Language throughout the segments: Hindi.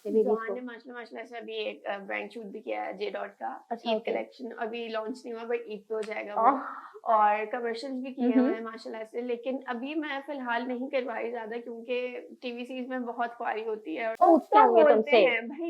अपने बेबीज जोहान को? ने माशाल्लाह से अभी एक ब्रांड शूट भी किया है जे डॉट का। अच्छा, ईद ओके। कलेक्शन अभी लॉन्च नहीं हुआ बट ईद पे हो जाएगा वो। ओह! और कमर्शियल्स भी किए हम्म। हुए हैं माशाल्लाह से, लेकिन अभी मैं फिलहाल नहीं करवाई ज्यादा क्योंकि टीवी सीरीज में बहुत ख्वारी होती है। और लोग पूछते तो होंगे बोलते तुमसे। हैं भाई,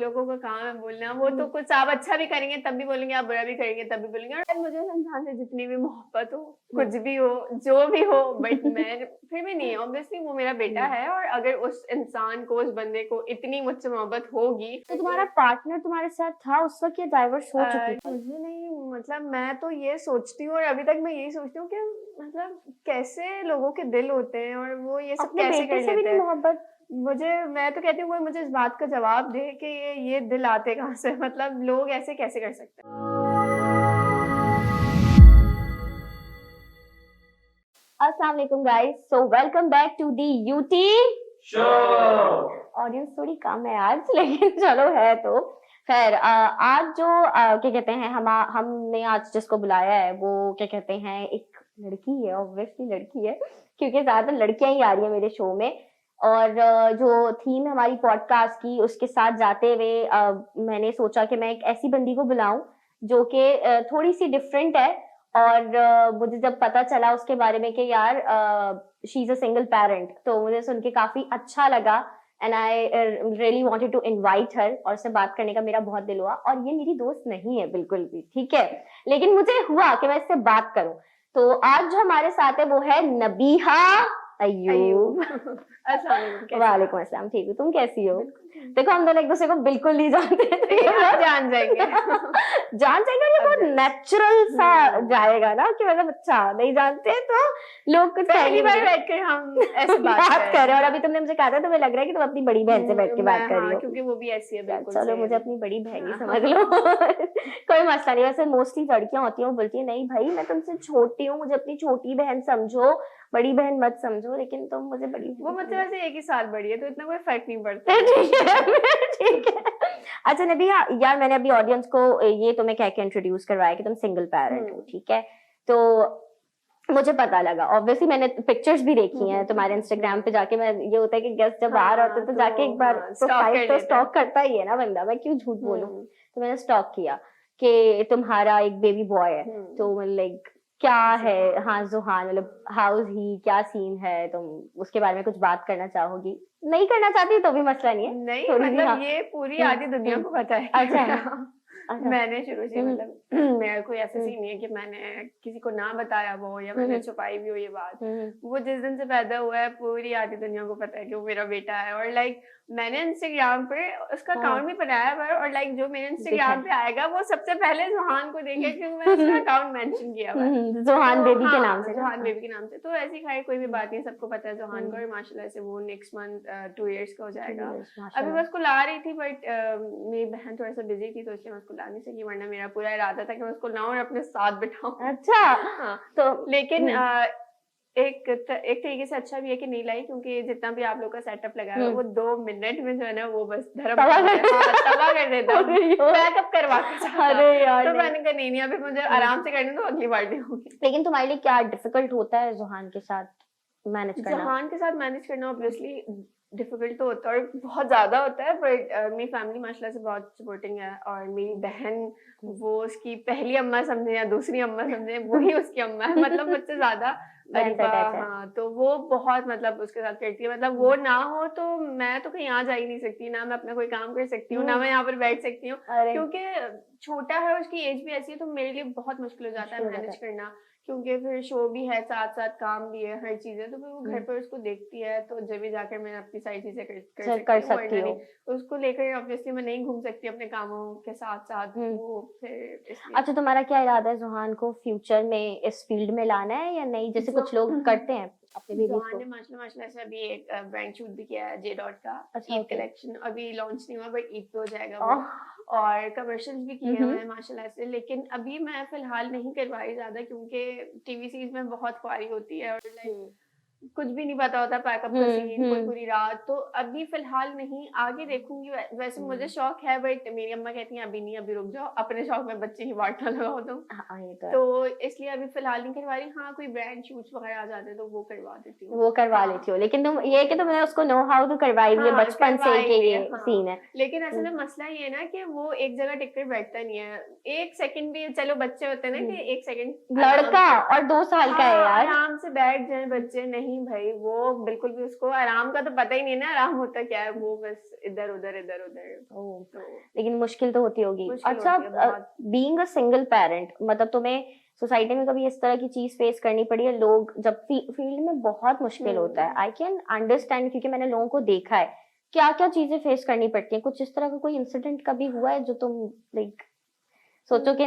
लोगों का काम है बोलना। वो तो कुछ आप अच्छा भी करेंगे तब भी बोलेंगे, आप बुरा भी करेंगे तब भी बोलेंगे। और मुझे उस इंसान से जितनी भी मोहब्बत हो, कुछ भी हो, जो भी हो, बट मैं फिर भी नहीं, ऑब्वियसली वो मेरा बेटा है। और अगर उस इंसान को, उस बंदे को इतनी मुझसे मोहब्बत होगी तो तुम्हारा पार्टनर तुम्हारे साथ था उस वक्त या डाइवर्स हो चुकी थी? मुझे नहीं, मतलब मैं तो ये सोचती हूँ और अभी तक मैं यही सोचती हूँ कि मतलब कैसे लोगों के दिल होते हैं और वो ये सब अपने कैसे बेटे कर से भी लेते नहीं हैं। मोहब्बत? मैं तो कहती हूँ कोई मुझे इस बात का जवाब दे कि ये दिल आते कहाँ से, मतलब लोग ऐसे कैसे कर सकते हैं। अस्सलाम वालेकुम guys, so welcome back to the UT show. Audience थोड़ी कम है आज लेकिन चलो है तो खैर। आज जो क्या कहते हैं, हमने आज जिसको बुलाया है वो क्या कहते हैं, एक लड़की है, ऑब्वियसली लड़की है क्योंकि ज्यादातर लड़कियां ही आ रही है मेरे शो में। और जो थीम है हमारी पॉडकास्ट की, उसके साथ जाते हुए मैंने सोचा कि मैं एक ऐसी बंदी को बुलाऊं जो कि थोड़ी सी डिफरेंट है। और मुझे जब पता चला उसके बारे में कि यार she is a single parent, तो मुझे सुन के काफी अच्छा लगा and I really wanted to invite her, और उससे बात करने का मेरा बहुत दिल हुआ। और ये मेरी दोस्त नहीं है बिल्कुल भी, ठीक है, लेकिन मुझे हुआ कि मैं इससे बात करूं। तो आज जो हमारे साथ है वो है नबीहा अय्यूब। अस्सलाम वालेकुम, कैसी हैं? वालेकुम अस्सलाम, ठीक हूँ, तुम कैसी हो? बिल्कुल ठीक। देखो हम दोनों एक दूसरे को बिल्कुल नहीं जानते तो लेकिन ये आप बहुत जान जाएंगे। जान जाएगा, ये अब बहुत जान- नेचुरल सा हम्म। जाएगा ना कि मतलब अच्छा नहीं जानते तो लोग कुछ पहली कहेंगे बार मुझे। बैठकर हम ऐसे बात बात कर कर रहे हो, और हैं। अभी तुमने मुझे कहा था तो मुझे लग रहा है कि तुम अपनी बड़ी बहन से बैठ के बात मैं, कर रही हाँ, हो। क्योंकि वो भी ऐसी है यार बिल्कुल चलो, सेम। मुझे अपनी बड़ी बहन ही हाँ। समझ लो। कोई मसला नहीं। वैसे मोस्टली लड़कियां होती हैं वो बोलती है नहीं भाई मैं तुमसे छोटी हूँ, मुझे अपनी छोटी बहन समझो, बड़ी बहन मत समझो, लेकिन तुम मुझे बड़ी वो बहन मतलब ऐसे एक ही साल बड़ी है तो इतना कोई फर्क नहीं पड़ता। ठीक है ठीक है। अच्छा नबिया, यार मैंने अभी ऑडियंस को ये तुम्हें कह के इंट्रोड्यूस करवाया कि तुम सिंगल पेरेंट हो, ठीक है, तो मुझे पता लगा, ऑब्वियसली मैंने पिक्चर्स भी देखी हैं तुम्हारे इंस्टाग्राम पे जाके। मैं ये होता है कि गेस्ट जब बाहर आते हैं तो जाके एक बार प्रोफाइल तो स्टॉक करता ही है ना बंदा, मैं क्यों झूठ बोलूं। तो मैंने स्टॉक किया कि तुम्हारा एक बेबी बॉय है, तो लाइक क्या है, हाँ जुहान, मतलब हाउ इज ही, क्या सीन है, तुम उसके बारे में कुछ बात करना चाहोगी? नहीं करना चाहती तो भी मसला नहीं है, नहीं थोड़ी सी, मतलब हाँ। ये पूरी आधी दुनिया को पता है। अच्छा अच्छा। मैंने शुरू से मतलब मेरा कोई ऐसा सीन नहीं है कि मैंने किसी को ना बताया वो या मैंने छुपाई भी हो ये बात। वो जिस दिन से पैदा हुआ है पूरी आधी दुनिया को पता है कि वो मेरा बेटा है। और लाइक मैंने इंस्टाग्राम पे उसका अकाउंट भी बनाया है, और लाइक जो मेरे इंस्टाग्राम पे आएगा वो सबसे पहले जुहान को देखेगा क्योंकि मैंने उसका अकाउंट मेंशन किया हुआ है जुहान बेबी के हाँ, नाम से, जुहान बेबी के नाम से। तो ऐसी खैर कोई भी बात नहीं, सबको पता है जुहान को। और माशाल्लाह से वो नेक्स्ट मंथ 2 इयर्स का हो जाएगा। अभी मैं उसको ला रही थी बट मेरी बहन थोड़ा सा बिजी थी तो इसलिए मैं उसको ला नहीं सकी, वरना मेरा पूरा इरादा था कि मैं उसको लाऊं और अपने साथ बिठाऊं। अच्छा हाँ, तो लेकिन एक तरीके से अच्छा भी है कि नहीं लाई, क्योंकि जितना भी आप लोग का सेटअप लगा है वो 2 मिनट में जो है ना वो बस तबाह कर देता बैकअप करवा के जाता। अरे यार तो मैंने कहा नहीं अभी मुझे आराम से करने दो, अगली बार भी होगी। लेकिन तुम्हारे लिए क्या डिफिकल्ट होता है जुहान के साथ मैनेज करना? जुहान के साथ मैनेज करना ऑब्वियसली डिफिकल्ट तो होता है और बहुत ज्यादा होता है, बट मेरी फैमिली माशाल्लाह से बहुत सपोर्टिंग है। और मेरी बहन वो उसकी पहली अम्मा समझे या दूसरी अम्मा समझे, वही उसकी अम्मा है, मतलब मुझसे ज्यादा अरीबा। हाँ, तो वो बहुत मतलब उसके साथ करती है, मतलब वो ना हो तो मैं तो कहीं आ जा ही नहीं सकती, ना मैं अपना कोई काम कर सकती हूँ, ना मैं यहाँ पर बैठ सकती हूँ, क्योंकि छोटा है, उसकी एज भी ऐसी है, तो मेरे लिए बहुत मुश्किल हो जाता है मैनेज करना, क्योंकि फिर शो भी है, साथ साथ काम भी है, हर चीज है, तो फिर वो घर पर उसको देखती है, तो जब भी जाकर मैं अपनी सारी चीजें कर सकती हूँ। उसको लेकर ऑब्वियसली मैं नहीं घूम सकती अपने कामों के साथ साथ, वो फिर अच्छा तुम्हारा क्या इरादा है जुहान को फ्यूचर में इस फील्ड में लाना है या नहीं, जैसे कुछ लोग करते हैं अपने बेबीज को? जुहान ने माशाल्लाह से अभी एक ब्रांड शूट भी किया है जे डॉट का। अच्छा, ईद कलेक्शन अभी लॉन्च नहीं हुआ बट ईद पे हो जाएगा वो। और कमर्शियल्स भी किए हुए हैं माशाल्लाह से, लेकिन अभी मैं फिलहाल नहीं करवाई ज्यादा क्योंकि टीवी सीरीज में बहुत ख्वारी होती है और लाइक कुछ भी नहीं पता होता, पैकअप का सीन, पूरी हम्म। पूरी रात। तो अभी फिलहाल नहीं, आगे देखूंगी। वैसे मुझे शौक है, बट मेरी अम्मा कहती हैं अभी नहीं, अभी रुक जाओ, अपने शौक में बच्चे की वाट ना लगाओ तुम। हाँ ये तो है। तो इसलिए अभी फिलहाल नहीं करवा रही। हाँ, कोई ब्रांड शूट्स वगैरह आ जाते हैं तो वो करवा देती हूँ। वो करवा हाँ लेती हो, लेकिन तुम ये है कि तुमने उसको नो हाउ तो करवाई भी है हाँ, बचपन से कि करवाएंगे। ये हाँ, सीन है। लेकिन असल में मसला ये है ना कि वो एक जगह टिक कर बैठता नहीं है। एक सेकंड भी, चलो बच्चे होते हैं ना कि एक सेकंड लड़का और 2 साल का है हाँ, यार। आराम से बैठ जाए बच्चे, नहीं भाई, वो बिल्कुल भी, उसको आराम का तो पता ही नहीं ना, आराम होता क्या है। वो बस इधर उधर इधर उधर। ओह, तो लेकिन मुश्किल तो होती होगी। मुश्किल अच्छा, होती है बहुत। बीइंग अ सिंगल पेरेंट, मतलब तुम्हें सोसाइटी में कभी इस तरह की चीज फेस करनी पड़ी है? लोग जब फील्ड में बहुत मुश्किल होता है, आई कैन अंडरस्टैंड, क्योंकि मैंने लोगों को देखा है क्या क्या चीजें फेस करनी पड़ती हैं। कुछ इस तरह का कोई इंसिडेंट कभी हुआ है जो तुम लाइक सोचो कि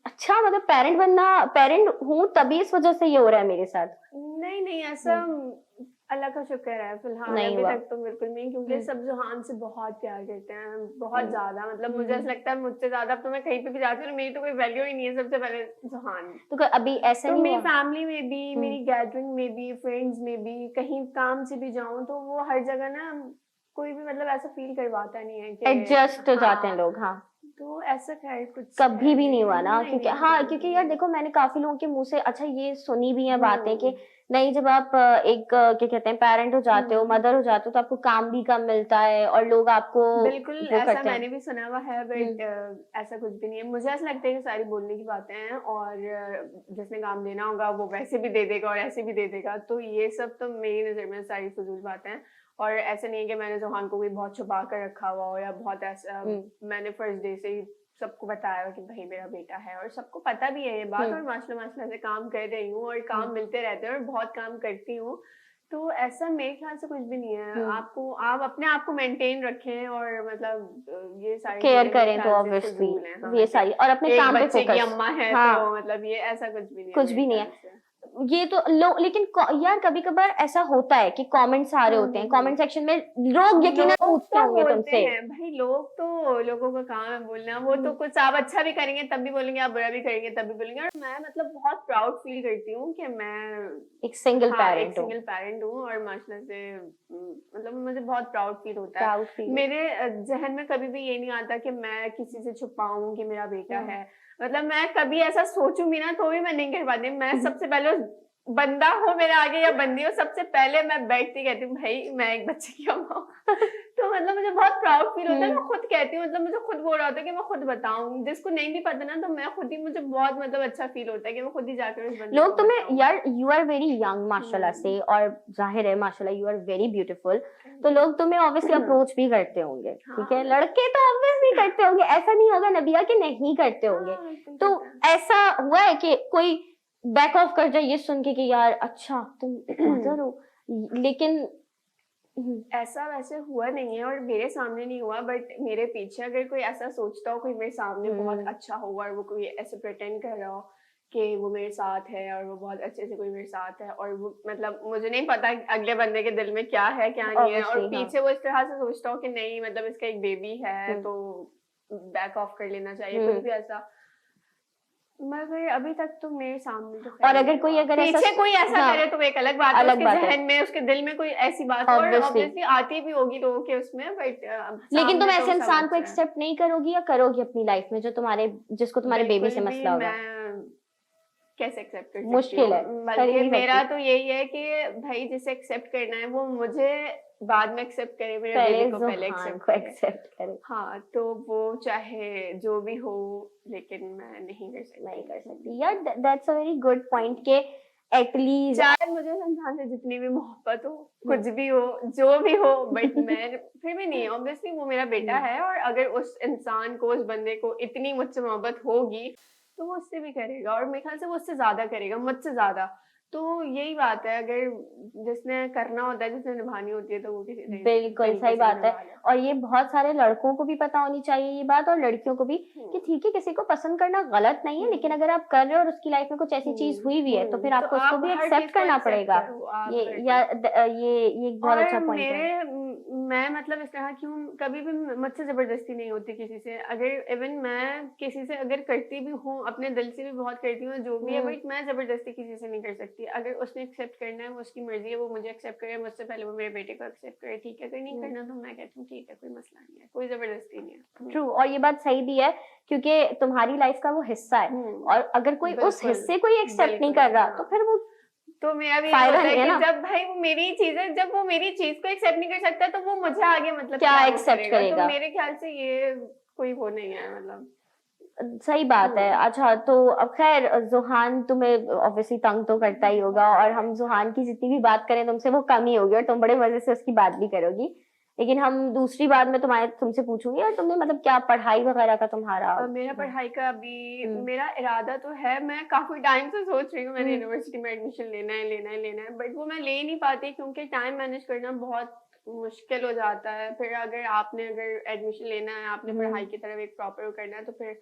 अच्छा, मतलब पेरेंट बनना, पेरेंट हूँ तभी इस वजह से ये हो रहा है मेरे साथ? नहीं नहीं, ऐसा अल्लाह का शुक्र है, फिलहाल नहीं अभी हुआ। तक तो बिल्कुल नहीं, क्योंकि सब जुहान से बहुत प्यार करते हैं, बहुत ज्यादा। मतलब मुझे ऐसा लगता है मुझसे ज्यादा, अब तो मैं कहीं पे भी जाती हूँ मेरी तो कोई वैल्यू ही नहीं है, सबसे पहले जुहान। तो अभी ऐसा तो नहीं मेरी हुआ? फैमिली में भी, मेरी गैदरिंग में भी, फ्रेंड्स में भी, कहीं काम से भी जाऊं तो वो हर जगह ना कोई भी मतलब ऐसा फील करवाता नहीं है कि एडजस्ट हो जाते हैं हाँ। लोग, हाँ। तो ऐसा खैर कुछ कभी भी नहीं हुआ ना, नहीं क्योंकि नहीं हाँ, नहीं क्योंकि यार नहीं। देखो, मैंने काफी लोगों के मुंह से अच्छा ये सुनी भी है बातें कि नहीं, जब आप एक क्या कहते हैं पेरेंट हो जाते हो, मदर हो जाते हो, तो आपको काम भी कम मिलता है और लोग आपको बिल्कुल वो ऐसा करते हैं। मैंने भी सुना हुआ है, बट ऐसा कुछ भी नहीं है। मुझे ऐसा लगता है कि सारी बोलने की बातें हैं, और जिसने काम देना होगा वो वैसे भी दे देगा और ऐसे भी दे देगा। तो ये सब तो मेरी नजर में सारी फजूल बातें हैं। और ऐसा नहीं है कि मैंने जुहान को कोई बहुत छुपा कर रखा हुआ हो, या बहुत ऐसा मैंने फर्स्ट डे से ही सबको बताया कि भाई मेरा बेटा है, और सबको पता भी है ये बात। और माशाल्लाह माशाल्लाह से काम कर रही हूँ, और काम मिलते रहते हैं, और बहुत काम करती हूँ। तो ऐसा मेरे ख्याल से कुछ भी नहीं है। आपको, आप अपने आप को मेंटेन रखें, और मतलब ये सारी केयर चीजें मेरे करें तो ख्याल से ऑब्वियसली फजूल हैं। हाँ, ये सारी, और अपने एक काम पे बच्चे की फोकस। अम्मा है हाँ, तो मतलब ये ऐसा कुछ भी नहीं है कुछ मेरे भी नहीं ख्याल है। से। ये तो लोग, लेकिन यार कभी कभार ऐसा होता है कि कमेंट्स आ रहे होते हैं, कमेंट सेक्शन में लोग यकीनन लोग पूछते तो होंगे बोलते तुमसे। हैं भाई, लोग तो, लोगों का काम है बोलना। वो तो कुछ आप अच्छा भी करेंगे तब भी बोलेंगे, आप बुरा भी करेंगे तब भी बोलेंगे। और मैं मतलब बहुत प्राउड फील करती हूँ कि मैं एक सिंगल हाँ, एक पेरेंट हो। सिंगल पेरेंट हूँ, और माशाल्लाह से मतलब मुझे बहुत प्राउड फील होता है। Proud feel. मेरे जहन में कभी भी ये नहीं आता कि मैं किसी से छुपाऊं कि मेरा बेटा है। मतलब मैं कभी ऐसा सोचूं भी ना तो भी मैं नहीं कर पाती। मैं सबसे पहले बंदा हो मेरे आगे या बंदी हो, सबसे पहले मैं बैठती कहती हूँ भाई मैं एक बच्चे की अम्मा हूँ। तो मतलब मुझे बहुत प्राउड फील होता है, मैं खुद कहती हूँ, मतलब मुझे खुद बोल रहा होता है कि मैं खुद बताऊं, जिसको नहीं भी पता ना, तो मैं खुद ही, मुझे बहुत मतलब अच्छा फील होता है कि मैं खुद ही जाकर उस बंदे लोग को तुम्हें बताऊं। यार, यू आर वेरी यंग माशाल्लाह से, और जाहिर है माशाल्लाह यू आर वेरी ब्यूटीफुल, तो लोग तुम्हें ऑब्वियसली अप्रोच भी करते होंगे, ठीक है? लड़के तो ऑब्वियसली करते होंगे, ऐसा नहीं होगा नबिया कि नहीं करते होंगे। तो ऐसा हुआ है कि कोई बैक ऑफ कर जाए ये सुन के कि यार अच्छा तुम मदर हो, लेकिन ऐसा वैसे हुआ नहीं है, और मेरे सामने नहीं हुआ, बट मेरे पीछे अगर कोई ऐसा सोचता हो, कोई मेरे सामने बहुत अच्छा हो, और वो कोई ऐसे प्रिटेंड कर रहा हो कि वो मेरे साथ है, और वो बहुत अच्छे से कोई मेरे साथ है, और वो मतलब मुझे नहीं पता अगले बंदे के दिल में क्या है क्या नहीं है, और पीछे वो इस तरह से सोचता हो कि नहीं मतलब इसका एक बेबी है तो बैक ऑफ कर लेना चाहिए, कुछ भी ऐसा। मगर अभी तक तो मेरे सामने तो और अगर कोई अगर पीछे कोई ऐसा करे तो एक अलग बात है, अलग उसके बात है। जहन में, उसके दिल में कोई ऐसी बात हो, और ऑब्वियसली आती भी होगी लोगों के उसमें, बट लेकिन तुम ऐसे इंसान को एक्सेप्ट नहीं करोगी या करोगी अपनी लाइफ में जो तुम्हारे, जिसको तुम्हारे बेबी से मसला होगा? कैसे एक्सेप्ट कर सकती मुश्किल है, हूँ? बल्कि मेरा तो यही है कि भाई जिसे एक्सेप्ट करना है वो मुझे बाद में एक्सेप्ट करे, मेरे बेबी को पहले एक्सेप्ट करे। हाँ, तो वो चाहे जो भी हो, लेकिन मैं नहीं कर सकती यार। That's a very good point के एटलीस्ट, चाहे मुझे इंसान से जितनी भी मोहब्बत हो, कुछ भी हो, जो भी हो, बट मैं फिर भी नहीं, ऑब्वियसली वो मेरा बेटा है, और अगर उस इंसान को, उस बंदे को इतनी मुझसे मोहब्बत होगी तो वो उससे भी करेगा, और मेरे ख्याल से वो उससे ज्यादा करेगा, मुझसे ज्यादा। तो यही बात है, अगर जिसने करना होता है, जिसने निभानी होती है, तो वो किसी से बिल्कुल सही बात है। और ये बहुत सारे लड़कों को भी पता होनी चाहिए ये बात, और लड़कियों को भी, कि ठीक है किसी को पसंद करना गलत नहीं है, लेकिन अगर आप कर रहे हो और उसकी लाइफ में कुछ ऐसी चीज हुई भी है तो फिर आपको उसको भी एक्सेप्ट करना पड़ेगा। ये एक बहुत अच्छा पॉइंट है। मैं मतलब इस तरह की हूँ, कभी भी मुझसे ज़बरदस्ती नहीं होती किसी से। अगर इवन मैं किसी से अगर करती भी हूँ, अपने दिल से भी बहुत करती हूँ, जो भी है, बट मैं ज़बरदस्ती किसी से नहीं कर सकती। अगर उसने एक्सेप्ट करना है, वो उसकी मर्ज़ी है, वो मुझे एक्सेप्ट करे, मुझसे पहले वो मेरे बेटे को एक्सेप्ट करे, ठीक है। अगर नहीं करना तो मैं कहती हूँ ठीक है, कोई मसला नहीं है, कोई ज़बरदस्ती नहीं है। ट्रू, और ये बात सही भी है क्योंकि तुम्हारी लाइफ का वो हिस्सा है, और अगर कोई उस बिल्कुल, हिस्से को ही एक्सेप्ट नहीं बिल्कुल, कर रहा हाँ। तो फिर वो तो मेरा भी यही फायदा होता है नहीं है कि ना। जब भाई वो मेरी चीज़ है, जब वो मेरी चीज़ को एक्सेप्ट नहीं कर सकता, तो वो मुझे आगे मतलब क्या क्या वो एक्सेप्ट करेगा? तो करेगा? मेरे ख्याल से ये कोई वो नहीं है मतलब। सही बात है। अच्छा, तो अब खैर जुहान तुम्हें ऑब्वियसली तंग तो करता ही होगा, और हम जुहान की जितनी भी बात करें तुमसे वो कम ही होगी, और तुम बड़े मजे से उसकी बात भी करोगी। लेकिन हम दूसरी बात में तुमसे पूछूंगी, और तुमने मतलब क्या पढ़ाई वगैरह का तुम्हारा? मेरा पढ़ाई का अभी हम्म। मेरा इरादा तो है, मैं काफ़ी टाइम से सोच रही हूँ मैंने हम्म। यूनिवर्सिटी में एडमिशन लेना है, लेना है, लेना है, बट वो मैं ले ही नहीं पाती क्योंकि टाइम मैनेज करना बहुत मुश्किल हो जाता है। फिर अगर एडमिशन लेना है, आपने पढ़ाई की तरफ एक प्रॉपर करना है, तो फिर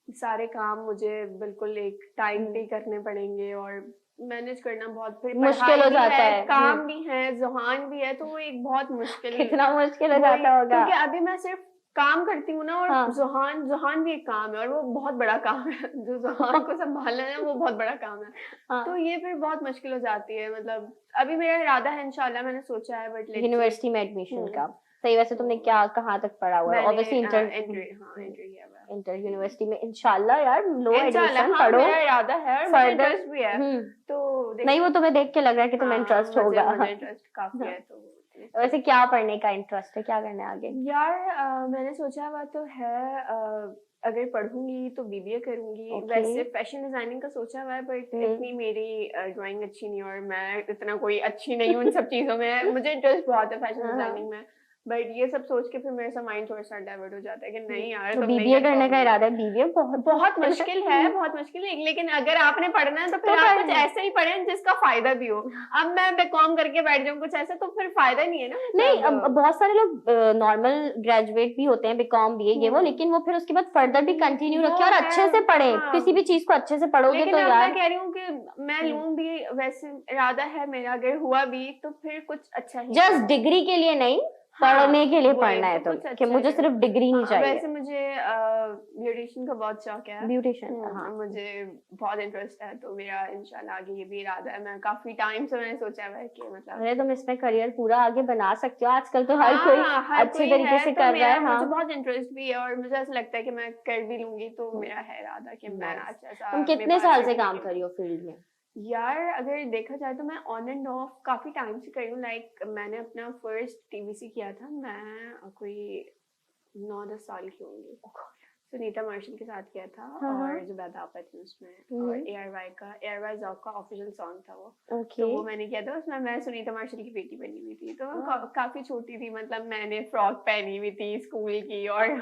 सारे काम मुझे बिल्कुल एक टाइम पे करने पड़ेंगे, और मैनेज करना बहुत, फिर मुश्किल पढ़ाई हो भी जाता है, है। काम भी है, जुहान भी है, तो वो एक बहुत मुश्किल कितना मुश्किल हो वही, जाता होगा। क्योंकि अभी मैं सिर्फ काम करती हूँ ना, और हाँ। जुहान भी एक काम है, और वो बहुत बड़ा काम है। जो जुहान को संभालना है वो बहुत बड़ा काम है। हाँ। तो ये फिर बहुत मुश्किल हो जाती है। मतलब अभी मेरा इरादा है, इंशाल्लाह मैंने सोचा है, बट लेट्स सी। यूनिवर्सिटी में एडमिशन का सही। वैसे तुमने क्या कहाँ तक पढ़ा हुआ है? मैंने ऑब्वियसली इंटर एंट्री किया हुआ है। इंटर यूनिवर्सिटी में, इंशाल्लाह यार लो इंशाल्लाह, एडमिशन हाँ, पढ़ो मेरा इरादा है और मुझे फर्दर। इंटरेस्ट भी है। तो नहीं, वो तुम्हें देख के लग रहा है कि तुम्हें इंटरेस्ट होगा। मुझे इंटरेस्ट काफी है, तो वैसे क्या पढ़ने का इंटरेस्ट है, क्या करना है आगे? यार मैंने सोचा हुआ तो है, अगर पढ़ूंगी तो बीबीए करूंगी। Okay. वैसे फैशन डिजाइनिंग का सोचा हुआ है, बट इतनी मेरी ड्राइंग अच्छी नहीं, और मैं इतना कोई अच्छी नहीं हूँ इन सब चीजों में। मुझे इंटरेस्ट बहुत है फैशन डिजाइनिंग में, बट ये सब सोच के फिर मेरे सा माइंड थोड़ा सा डाइवर्ट हो जाता है कि नहीं यार, तो तुम नहीं बीबीए कर करने का पाओगी। इरादा है? बीबीए बहुत मुश्किल है, बहुत मुश्किल है, लेकिन अगर आपने पढ़ना है तो फिर आप कुछ ऐसे ही पढ़ें जिसका फायदा भी हो। अब मैं बीकॉम करके बैठ जाऊँ कुछ ऐसे, तो फिर फायदा नहीं है ना। नहीं, अब बहुत सारे लोग नॉर्मल ग्रेजुएट भी होते हैं, बीकॉम भी ये वो, लेकिन वो फिर उसके बाद फर्दर भी कंटिन्यू रखे और अच्छे से पढ़े। किसी भी चीज को अच्छे से पढ़ोगे तो यार। मैं कह रही हूँ कि मैं लूँ भी, वैसे इरादा है मेरा, अगर हुआ भी तो फिर कुछ अच्छा ही। जस्ट डिग्री के लिए नहीं, पढ़ने के लिए पढ़ना है तो तो कि मुझे सिर्फ डिग्री नहीं चाहिए। वैसे मुझे ब्यूटिशियन का बहुत शौक है। ब्यूटिशियन, हाँ। मुझे बहुत इंटरेस्ट है, तो मेरा इंशाल्लाह आगे ये भी इरादा है। मैं काफी टाइम से मैंने सोचा है कि मतलब अरे तुम इसमें करियर पूरा आगे बना सकते हो, आजकल तो हर कोई अच्छे तरीके से कर रहा है। हाँ, मुझे बहुत इंटरेस्ट भी है, और मुझे ऐसा लगता है कि मैं कर भी लूंगी, तो मेरा है इरादा कि मैं अच्छा सा। तुम कितने साल से काम कर रही हो फील्ड में? यार अगर देखा जाए तो मैं ऑन एंड ऑफ काफी टाइम से कर रही हूँ। लाइक मैंने अपना फर्स्ट टीवीसी किया था, मैं कोई 9-10 साल की होंगी। सुनीता मार्शल के साथ किया था, और जुबैदा आपा थी उसमें, और एआरवाई जॉब का ऑफिशियल सॉन्ग था वो। तो वो मैंने किया था, उसमें मैं सुनीता मार्शल की बेटी बनी हुई थी। तो काफी छोटी थी, मतलब मैंने फ्रॉक पहनी हुई थी स्कूल की, और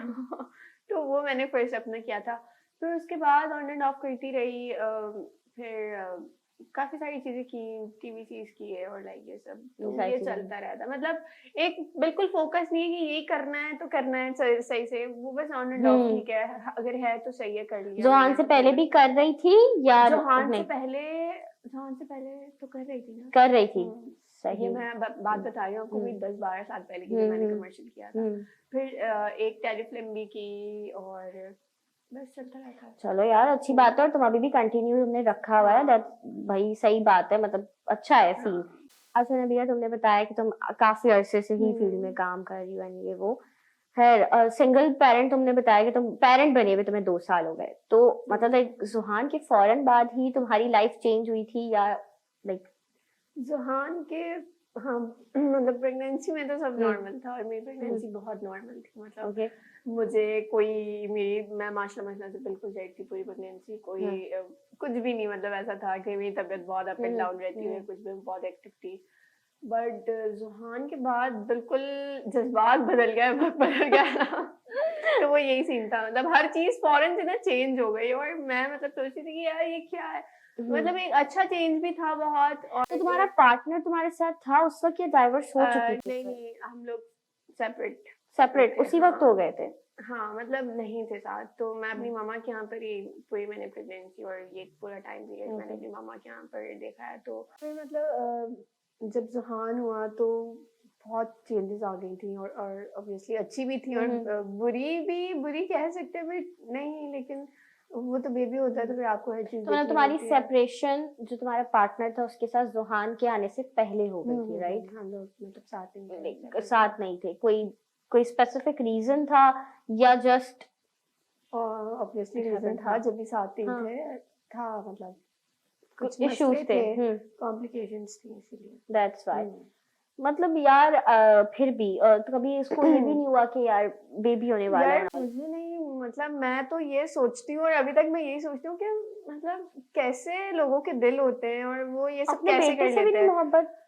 तो वो मैंने फर्स्ट अपना किया था। फिर उसके बाद ऑन एंड ऑफ करती रही, फिर काफी सारी चीजें की, टीवी सीरीज की है, और लाइक ये सब, तो ये चलता रहता। मतलब एक बिल्कुल फोकस नहीं है कि यही करना है तो करना है सही से, वो बस ऑन एंड ऑफ, ठीक है अगर है तो सही है, कर लिया। जोहान से पहले भी कर रही थी या? जोहान से पहले तो कर रही थी ना। कर रही थी, सही। मैं बात बता रही हूँ आपको, भी 10-12 साल पहले की, जब मैंने कमर्शियल किया था। फिर एक टेलीफिल्म भी की, और बस चलता रहता है। चलो यार, अच्छी बात है। और तुम अभी भी कंटिन्यू तुमने रखा हुआ है, दैट भाई सही बात है, मतलब अच्छा है सीन। अच्छा नबिया, तुमने बताया कि तुम काफी अरसे से ही फील्ड में काम कर रही हो, ये वो। खैर, सिंगल पेरेंट तुमने बताया कि तुम पेरेंट बने हुए तुम्हें 2 साल हो गए, तो मतलब लाइक जुहान के फौरन बाद ही तुम्हारी लाइफ चेंज हुई थी, या लाइक जुहान के? हाँ, मतलब प्रेगनेंसी में तो सब नॉर्मल था, और मेरी प्रेगनेंसी बहुत नॉर्मल थी। मतलब मुझे मैं माशाल्लाह से बिल्कुल सेट थी पूरी प्रेगनेंसी, कोई कुछ भी नहीं, मतलब ऐसा था कि मेरी तबीयत बहुत अप एंड डाउन रहती है, कुछ भी बहुत एक्टिव थी। बट जुहान के बाद बिल्कुल जज्बात बदल गया तो वो यही सीन था, मतलब हर चीज फौरन से ना चेंज हो गई, और मैं मतलब सोचती थी कि यार ये क्या है। मतलब एक अच्छा चेंज भी था बहुत। और तो तुम्हारा पार्टनर तुम्हारे साथ था उस वक्त या डाइवर्स हो चुकी थी? नहीं, हम लोग सेपरेट उसी वक्त हो गए थे? हाँ, मतलब नहीं थे साथ। तो मैं अपनी मामा के यहाँ पर ही पूरी मैंने प्रेगनेंसी और ये पूरा टाइम पीरियड मैंने अपनी मामा के यहाँ पर देखा है। तो फिर मतलब जब जुहान हुआ तो बहुत चेंजेस आ गई थी, और ऑब्वियसली अच्छी भी थी और बुरी कह सकते हैं, बट नहीं, लेकिन वो तो बेबी होता है तो फिर आपको हर चीज तो मतलब देखनी तुम्हारी होती है। सेपरेशन जो तुम्हारा पार्टनर था उसके साथ जुहान के आने से पहले हो गई थी, राइट? हम लोग मतलब साथ नहीं थे, कोई स्पेसिफिक रीजन था या जस्ट और ऑब्वियसली It रीजन happened, था, हाँ। जब भी साथ नहीं हाँ। थे था, मतलब कुछ कुछ इश्यूज मसले थे। थे, कॉम्प्लिकेशंस थी, इसीलिए। That's why. मतलब यार फिर भी तो कभी इसको ये भी नहीं हुआ कि यार बेबी होने वाला है? यार मुझे नहीं, मतलब मैं तो ये सोचती हूँ और अभी तक मैं यही सोचती हूँ कि मतलब कैसे लोगों के दिल होते हैं और वो ये सब अपने कैसे बेटे कर से भी लेते नहीं हैं। मोहब्बत?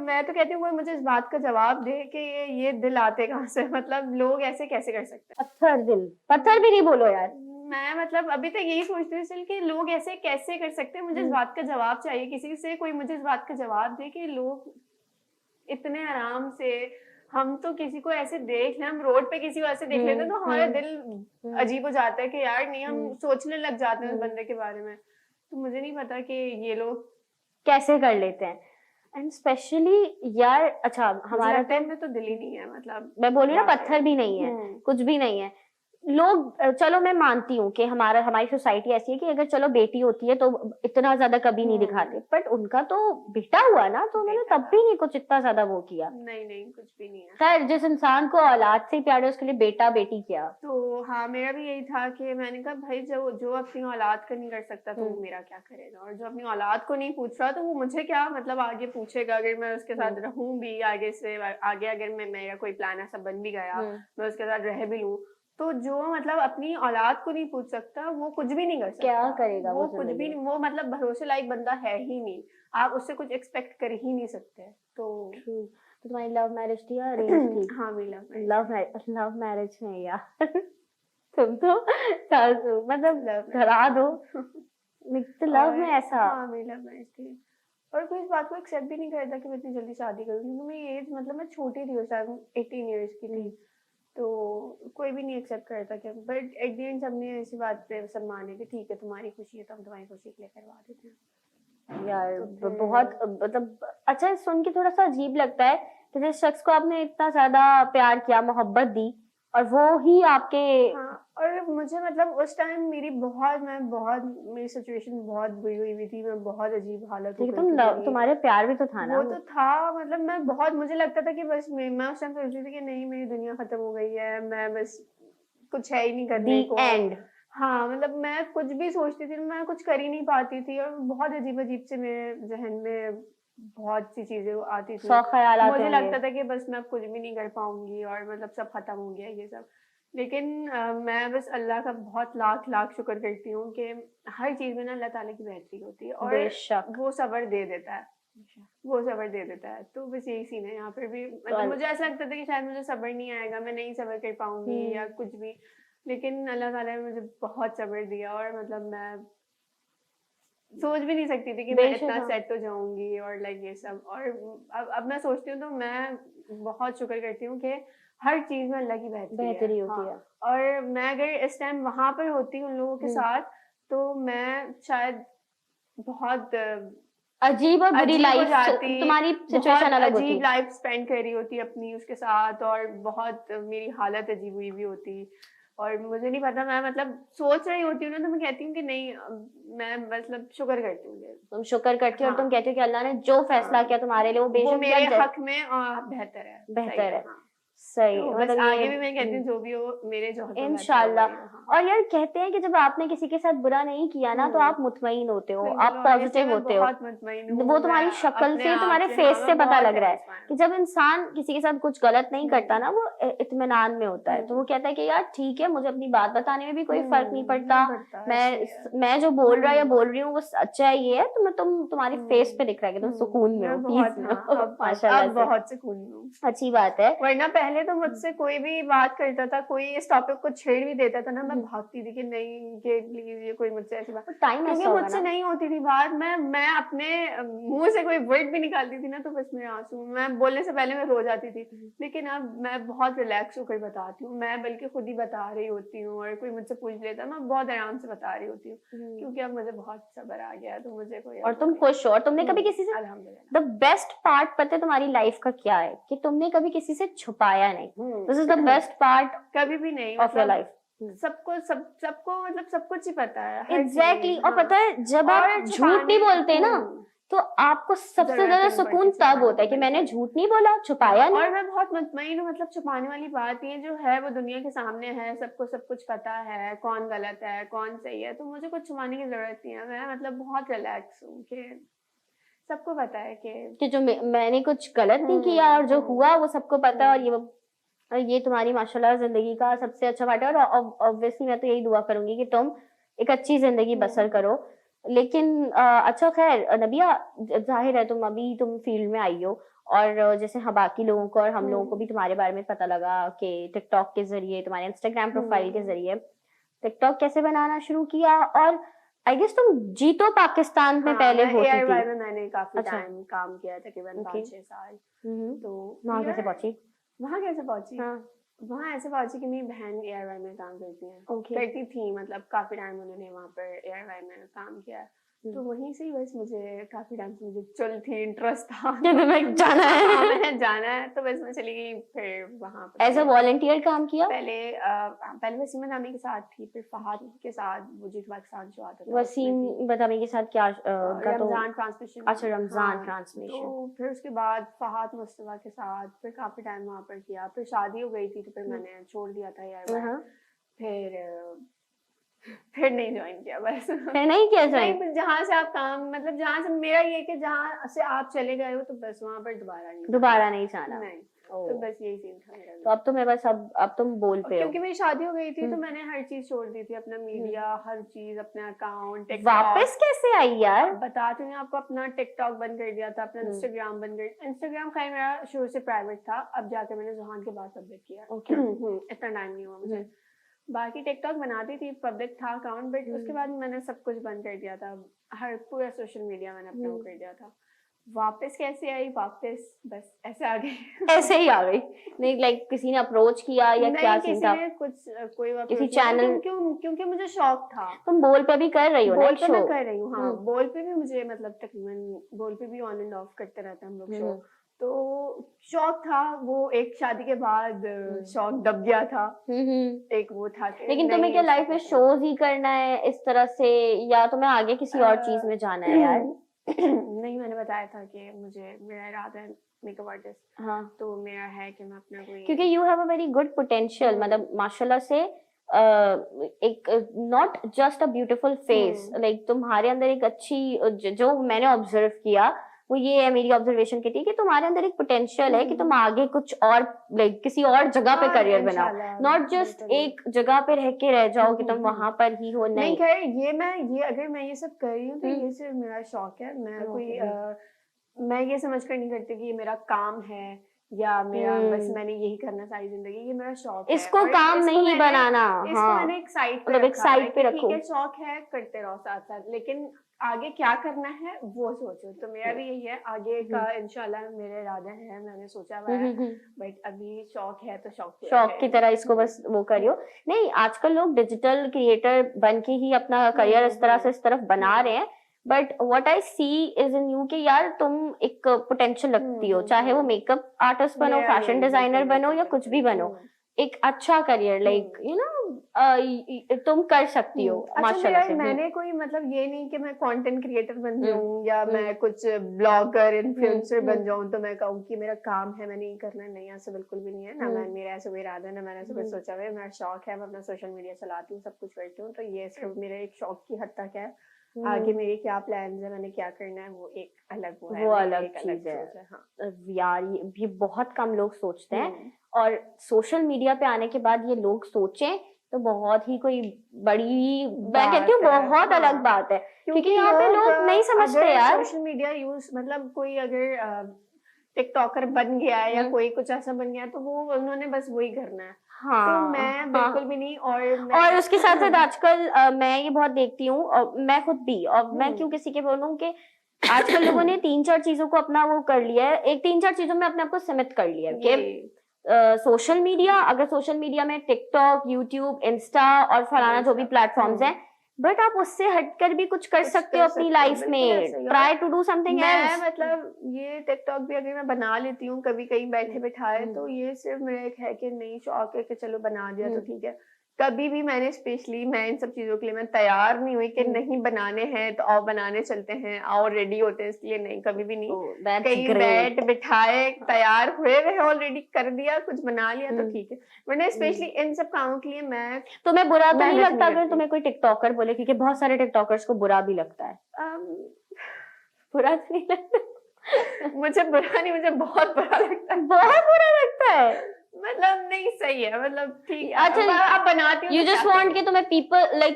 मैं तो कहती हूँ कोई मुझे इस बात का जवाब दे कि ये दिल आते कहाँ से, मतलब लोग ऐसे कैसे कर सकते हैं। पत्थर भी नहीं बोलो यार। मैं मतलब अभी तक यही सोचती हूँ still कि लोग ऐसे कैसे कर सकते हैं, मुझे इस बात का जवाब चाहिए, किसी से कोई मुझे इस बात का जवाब दे कि लोग इतने आराम से, हम तो किसी को ऐसे देख लें, हम रोड पे किसी को ऐसे देख लेते हैं तो हमारा दिल अजीब हो जाता है कि यार नहीं, हम सोचने लग जाते हैं उस बंदे के बारे में। तो मुझे नहीं पता कि ये लोग कैसे कर लेते हैं, एंड स्पेशली यार अच्छा हमारा तो दिल ही नहीं है, मतलब मैं बोल रही हूँ ना, बात पत्थर भी नहीं है, कुछ भी नहीं है। लोग चलो मैं मानती हूँ कि हमारी सोसाइटी ऐसी है कि अगर चलो बेटी होती है तो इतना ज्यादा कभी नहीं दिखाते, बट उनका तो बेटा हुआ ना, तो उन्होंने बेटा तब भी नहीं कुछ इतना ज्यादा वो किया। नहीं कुछ भी नहीं है। खैर जिस इंसान को औलाद से प्यार है उसके लिए बेटा बेटी क्या। तो हाँ, मेरा भी यही था कि मैंने कहा भाई जो अपनी औलाद का नहीं कर सकता तो वो मेरा क्या करेगा, और जो अपनी औलाद को नहीं पूछ रहा तो वो मुझे क्या मतलब आगे पूछेगा, अगर मैं उसके साथ रहूं भी आगे से आगे, अगर मेरा कोई प्लान ऐसा बन भी गया, मैं उसके साथ रह भी लूं, तो जो मतलब अपनी औलाद को नहीं पूछ सकता वो कुछ भी नहीं कर सकता। क्या करेगा वो कुछ भी नहीं, वो मतलब भरोसे लायक बंदा है ही नहीं, आप उससे कुछ एक्सपेक्ट कर ही नहीं सकते। तो तुम्हारी लव मैरिज थी या अरेंज थी? हाँ, मेरी लव मैरिज में यार तुम तो मतलब धरा दो। तो लव में ऐसा? हाँ, मेरी लव मैरिज थी और कोई इस बात को एक्सेप्ट भी नहीं करता कि मैं इतनी जल्दी शादी करूँ, क्योंकि मेरी एज मतलब मैं छोटी थी उस टाइम, 18 इयर्स की थी, तो कोई भी नहीं एक्सेप्ट करता कि, बट एट द एंड सबने इसी बात पे सब माने कि ठीक है तुम्हारी खुशी है तो हम तुम्हारी खुशी के लिए करवा देते हैं। यार तो बहुत मतलब अच्छा सुन के थोड़ा सा अजीब लगता है कि जिस शख्स को आपने इतना ज्यादा प्यार किया, मोहब्बत दी, और वो ही आपके और मुझे मतलब उस टाइम मेरी सिचुएशन बहुत बुरी हुई थी, मैं बहुत अजीब हालत हो गई थी। तुम्हारे प्यार भी तो था ना? वो तो था, मतलब मैं बहुत, मुझे लगता था कि बस मैं उस टाइम सोचती थी कि नहीं मेरी दुनिया खत्म हो गई है, मैं बस कुछ है ही नहीं करने को। एंड हाँ, मतलब मैं कुछ भी सोचती थी मैं कुछ कर ही नहीं पाती थी, और बहुत अजीब से मेरे जहन में बहुत सी चीजें आती थी, 100 ख्याल आते मुझे लगता था कि बस मैं कुछ भी नहीं कर पाऊंगी और मतलब सब खत्म हो गया ये सब। लेकिन मैं बस अल्लाह का बहुत लाख शुक्र करती हूँ कि हर चीज में ना अल्लाह ताला की बेहतरी होती है और वो सब्र दे देता है। तो बस यही सीन है यहाँ पर भी, मतलब मुझे ऐसा लगता था कि शायद मुझे सब्र नहीं आएगा, मैं नहीं सब्र कर पाऊंगी या कुछ भी, लेकिन अल्लाह ताला ने मुझे बहुत सब्र दिया और मतलब मैं सोच भी नहीं सकती थी कि मैं इतना सेट हो जाऊंगी और लाइक ये सब। और अब मैं सोचती हूँ तो मैं बहुत शुक्र करती हूँ कि हर चीज में अल्लाह की बेहतरी होती है। और मैं अगर इस टाइम वहां पर होती उन लोगों के साथ तो मैं शायद बहुत अजीब और बुरी लाइफ, तुम्हारी सिचुएशन अलग होती, अजीब लाइफ स्पेंड कर रही होती अपनी उसके साथ, और बहुत मेरी हालत अजीब हुई भी होती। और मुझे नहीं पता, मैं मतलब सोच रही होती हूँ ना तो मैं कहती हूँ कि नहीं, मैं मतलब शुक्र करती हूँ। तुम शुक्र करती हो और तुम कहती हो कि अल्लाह ने जो फैसला किया तुम्हारे लिए वो बेशक मेरे हक में बेहतर है। सही, तो मतलब आगे भी मैं कहती हूँ जो भी हो मेरे जो इंशाल्लाह। और यार कहते हैं कि जब आपने किसी के साथ बुरा नहीं किया ना तो आप मुतमईन होते हो, आप पॉजिटिव होते हो। वो तुम्हारी शक्ल से, तुम्हारे फेस से पता लग रहा है कि जब इंसान किसी के साथ कुछ गलत नहीं करता ना वो इत्मीनान में होता है। तो वो कहता है कि यार ठीक है, मुझे अपनी बात बताने में भी कोई फर्क नहीं पड़ता, मैं जो बोल रहा या बोल रही हूँ वो सच्चा ये है, तो तुम्हारी फेस पे दिख रहा है कि तुम सुकून में हो, पीस में हो। माशाल्लाह, बहुत सुकून में। अच्छी बात है। वरना पहले तो मुझसे कोई भी बात करता था, कोई इस टॉपिक को छेड़ भी देता था ना, मैं भागती थी कि नहीं कि प्लीज ये कोई मुझसे ऐसी बात, टाइम क्योंकि ऐसा होगा मुझसे ना। नहीं होती थी बात। मैं अपने मुंह से कोई वर्ड भी निकालती थी ना तो बस मेरे आंसू, मैं बोलने से पहले मैं रो जाती थी। लेकिन अब मैं बहुत रिलैक्स होकर बताती हूँ, मैं बल्कि खुद ही बता रही होती हूँ, और कोई मुझसे पूछ लेता मैं बहुत आराम से बता रही होती हूँ, क्योंकि अब मुझे बहुत सब्र आ गया है, तो मुझे कोई और तुम खुश हो। और तुमने कभी किसी से, अल्हम्दुलिल्लाह। द बेस्ट पार्ट पता है तुम्हारी लाइफ का क्या है, कि तुमने कभी किसी से छुपाया नहीं। This is the best part कभी भी नहीं, ऑफ योर लाइफ। सबको मतलब सब कुछ ही पता है, हर एग्जैक्टली। चीज। और पता है जब आप झूठ नहीं बोलते ना, तो आपको सबसे जरूरत ज्यादा नहीं सुकून पड़ती तब होता है कि छुपाने मैंने की। झूठ नहीं बोला, छुपाया और नहीं। मैं बहुत मुतमईन हूँ, मतलब छुपाने वाली बात ये जो है वो दुनिया के सामने है, सबको सब कुछ पता है, कौन गलत है कौन सही है, तो मुझे कुछ छुपाने की जरूरत नहीं है। मैं मतलब बहुत रिलैक्स हूँ कि सबको पता है कि जो मैंने कुछ गलत नहीं किया, और जो हुआ वो सबको पता है। और ये तुम्हारी माशाल्लाह जिंदगी का सबसे अच्छा पार्ट है। और ऑब्वियसली मैं तो यही दुआ करूंगी कि तुम एक अच्छी जिंदगी बसर करो। लेकिन अच्छा खैर नबिया, जाहिर है तुम फील्ड में आई हो, और जैसे हम बाकी लोगों को और हम लोगों को भी तुम्हारे बारे में पता लगा कि टिकटॉक के जरिए, तुम्हारे इंस्टाग्राम प्रोफाइल के जरिए टिकटॉक कैसे बनाना शुरू किया। और आई गेस तुम जीतो पाकिस्तान में पहले होती थी। में मैंने काफी टाइम काम किया, तकरीबन 5-6 साल। तो वहाँ कैसे पहुंची? वहाँ कैसे पहुंची? वहाँ ऐसे पहुंची कि मेरी बहन एयरवाई में काम करती है, करती थी, मतलब काफी टाइम उन्होंने वहाँ पर एयरवाई में काम किया। तो वहीं से ही बस मुझे काफी टाइम से मुझे चल थी, इंटरेस्ट था कि तुम्हें जाना है। हाँ, मैंने जाना है, तो बस मैं चली गई। फिर वहाँ पर एज अ वॉलंटियर काम किया। पहले वसीम बदामी के साथ थी, फिर फहद के साथ, वजीद पाकिस्तान जो आता था। वसीम बदामी के साथ क्या रमजान ट्रांसमिशन। अच्छा, रमजान ट्रांसमिशन। तो फिर उसके बाद फहद मुस्तफा के साथ फिर काफी टाइम वहाँ पर किया, फिर शादी हो गई थी तो फिर मैंने छोड़ दिया था यार। फिर नहीं ज्वाइन किया, बस फिर नहीं किया ज्वाइन। जहाँ से आप काम, मतलब जहाँ से मेरा ये कि जहाँ से आप चले गए हो तो बस वहाँ पर दोबारा नहीं जाना। नहीं, तो बस यही सीन था मेरा। तो अब तो मैं बस अब तुम बोल पे हो, क्योंकि मेरी शादी हो गई थी तो मैंने हर चीज छोड़ दी थी, अपना मीडिया, हर चीज, अपना अकाउंट। वापस कैसे आई यार? बताती हूँ आपको, अपना टिकटॉक बंद कर दिया था, अपना इंस्टाग्राम बंद कर। इंस्टाग्राम खैर मेरा शुरू से प्राइवेट था, अब जाके मैंने जुहान के बाद पब्लिक किया। इतना टाइम नहीं हुआ मुझे। बाकी टिकटॉक बनाती थी, पब्लिक था अकाउंट, बट उसके बाद मैंने सब कुछ बंद कर दिया था, हर पूरा सोशल मीडिया मैंने अपना कर दिया था। वापस कैसे आई? वापस बस ऐसे आ गई। ऐसे ही आ गई? नहीं, लाइक किसी ने अप्रोच किया या क्या सीन था? किसी चैनल? क्योंकि मुझे शौक था। तुम बोल पे भी कर रही हो ना? बोल पे मैं कर रही हूँ, हाँ। बोल पे भी मुझे, मतलब तकरीबन बोल पे भी ऑन एंड ऑफ करते रहते हैं हम लोग शो। तो शौक था वो, एक शादी के बाद शौक दब गया था। एक वो था। लेकिन तुम्हें क्या लाइफ में शोज ही करना है इस तरह से, या तुम्हें आगे किसी और चीज में जाना है यार? नहीं, मैंने बताया था कि मुझे, मेरा इरादा है मेकअप आर्टिस्ट। हाँ, तो मेरा है कि मैं अपना कोई, क्योंकि you have a very good potential, मतलब माशाल्लाह से एक not just a beautiful face, like तुम्हारे अंदर एक अच्छी, जो मैंने ऑब्जर्व किया वो ये है, मेरी ऑब्जर्वेशन की थी कि तुम्हारे अंदर एक पोटेंशियल है कि तुम आगे कुछ और, लाइक किसी और जगह पे करियर बनाओ, नॉट जस्ट एक जगह पे रह के रह जाओ कि तुम वहां पर ही हो। नहीं खैर, ये अगर मैं ये सब कर रही हूँ तो ये सिर्फ मेरा शौक है। मैं कोई मैं ये समझ कर नहीं करती कि ये मेरा काम है या मेरा बस मैंने यही करना सारी जिंदगी, ये मेरा शौक है। इसको काम नहीं बनाना, इसको मैंने एक साइड पे रखो। ठीक है, शौक है, करते रहो साथ साथ, लेकिन आगे क्या करना है वो सोचो। तो मेरा भी यही है, आगे का इंशाल्लाह मेरे इरादे हैं, मैंने सोचा हुआ है, बट अभी शौक है तो शौक की तरह इसको बस वो करियो। नहीं, आजकल लोग डिजिटल क्रिएटर बन के ही अपना करियर इस तरह से इस तरफ बना रहे हैं, but what I see is in you कि यार तुम एक पोटेंशियल लगती हो, चाहे वो मेकअप आर्टिस्ट बनो, फैशन डिजाइनर बनो या कुछ भी बनो, एक अच्छा करियर, लाइक यू नो तुम कर सकती हो माशाल्लाह से। मैंने कोई मतलब ये नहीं कि मैं कंटेंट क्रिएटर बन जाऊं या मैं कुछ ब्लॉगर इन्फ्लुएंसर बन जाऊं तो मैं कहूँ कि मेरा काम है, मैंने ये करना है। नहीं, ऐसा बिल्कुल भी नहीं है ना। मेरा ऐसा कोई इरादा, ना मैंने ऐसा कुछ सोचा हुआ है। मेरा शौक है, मैं अपना सोशल मीडिया चलाती हूँ, सब कुछ करती हूँ, तो ये सिर्फ मेरे एक शौक की हद तक है। आगे मेरे क्या प्लान्स है, मैंने क्या करना है, वो एक अलग चीज है। हाँ यार, ये बहुत कम लोग सोचते हैं, और सोशल मीडिया पे आने के बाद ये लोग सोचें तो बहुत ही कोई बड़ी, मैं कहती हूँ बहुत अलग बात है, क्योंकि यहाँ पे लोग नहीं समझते यार। सोशल मीडिया यूज, मतलब कोई अगर टिकटॉकर बन गया है या हम्म। कोई कुछ ऐसा बन गया तो वो उन्होंने बस वही करना है। तो हाँ मैं बिल्कुल भी नहीं। और मैं और उसके साथ साथ आजकल मैं ये बहुत देखती हूँ और मैं खुद भी, और मैं क्यों किसी के बोलूँ कि आजकल लोगों ने 3-4 चीजों को अपना वो कर लिया है, एक 3-4 चीजों में अपने आप को सीमित कर लिया है कि ये सोशल मीडिया, अगर सोशल मीडिया में टिकटॉक, यूट्यूब, इंस्टा और फलाना जो भी प्लेटफॉर्म्स हैं, बट आप उससे हटकर भी कुछ कर सकते हो अपनी लाइफ में, ट्राई टू डू समथिंग मैं एल्स। मतलब ये टिकटॉक भी अगर मैं बना लेती हूँ कभी कहीं बैठे बिठाए तो ये सिर्फ मेरा एक है कि नहीं शौक है कि चलो बना दिया तो ठीक है। कभी भी मैंने स्पेशली मैं इन सब चीजों के लिए मैं तैयार नहीं हुई कि नहीं बनाने हैं तो आओ बनाने चलते हैं, आओ रेडी होते हैं, इसलिए नहीं, कभी भी नहीं। कहीं बैठ बिठाए तैयार हुए हुए ऑलरेडी कर दिया कुछ बना लिया तो ठीक है, वरना स्पेशली इन सब कामों के लिए मैं तुम्हें बुरा तो नहीं मेहनत लगता नहीं अगर करती। तुम्हें कोई टिकटॉकर बोले, क्योंकि बहुत सारे टिकटॉकर्स को बुरा भी लगता है। बुरा तो नहीं लगता? मुझे बुरा नहीं, मुझे बहुत बुरा लगता है। बहुत बुरा लगता है। मतलब नहीं सही है, मतलब ठीक है। अच्छा, आप बनाती हो यू तो जस्ट क्या वांट करें? कि तुम्हें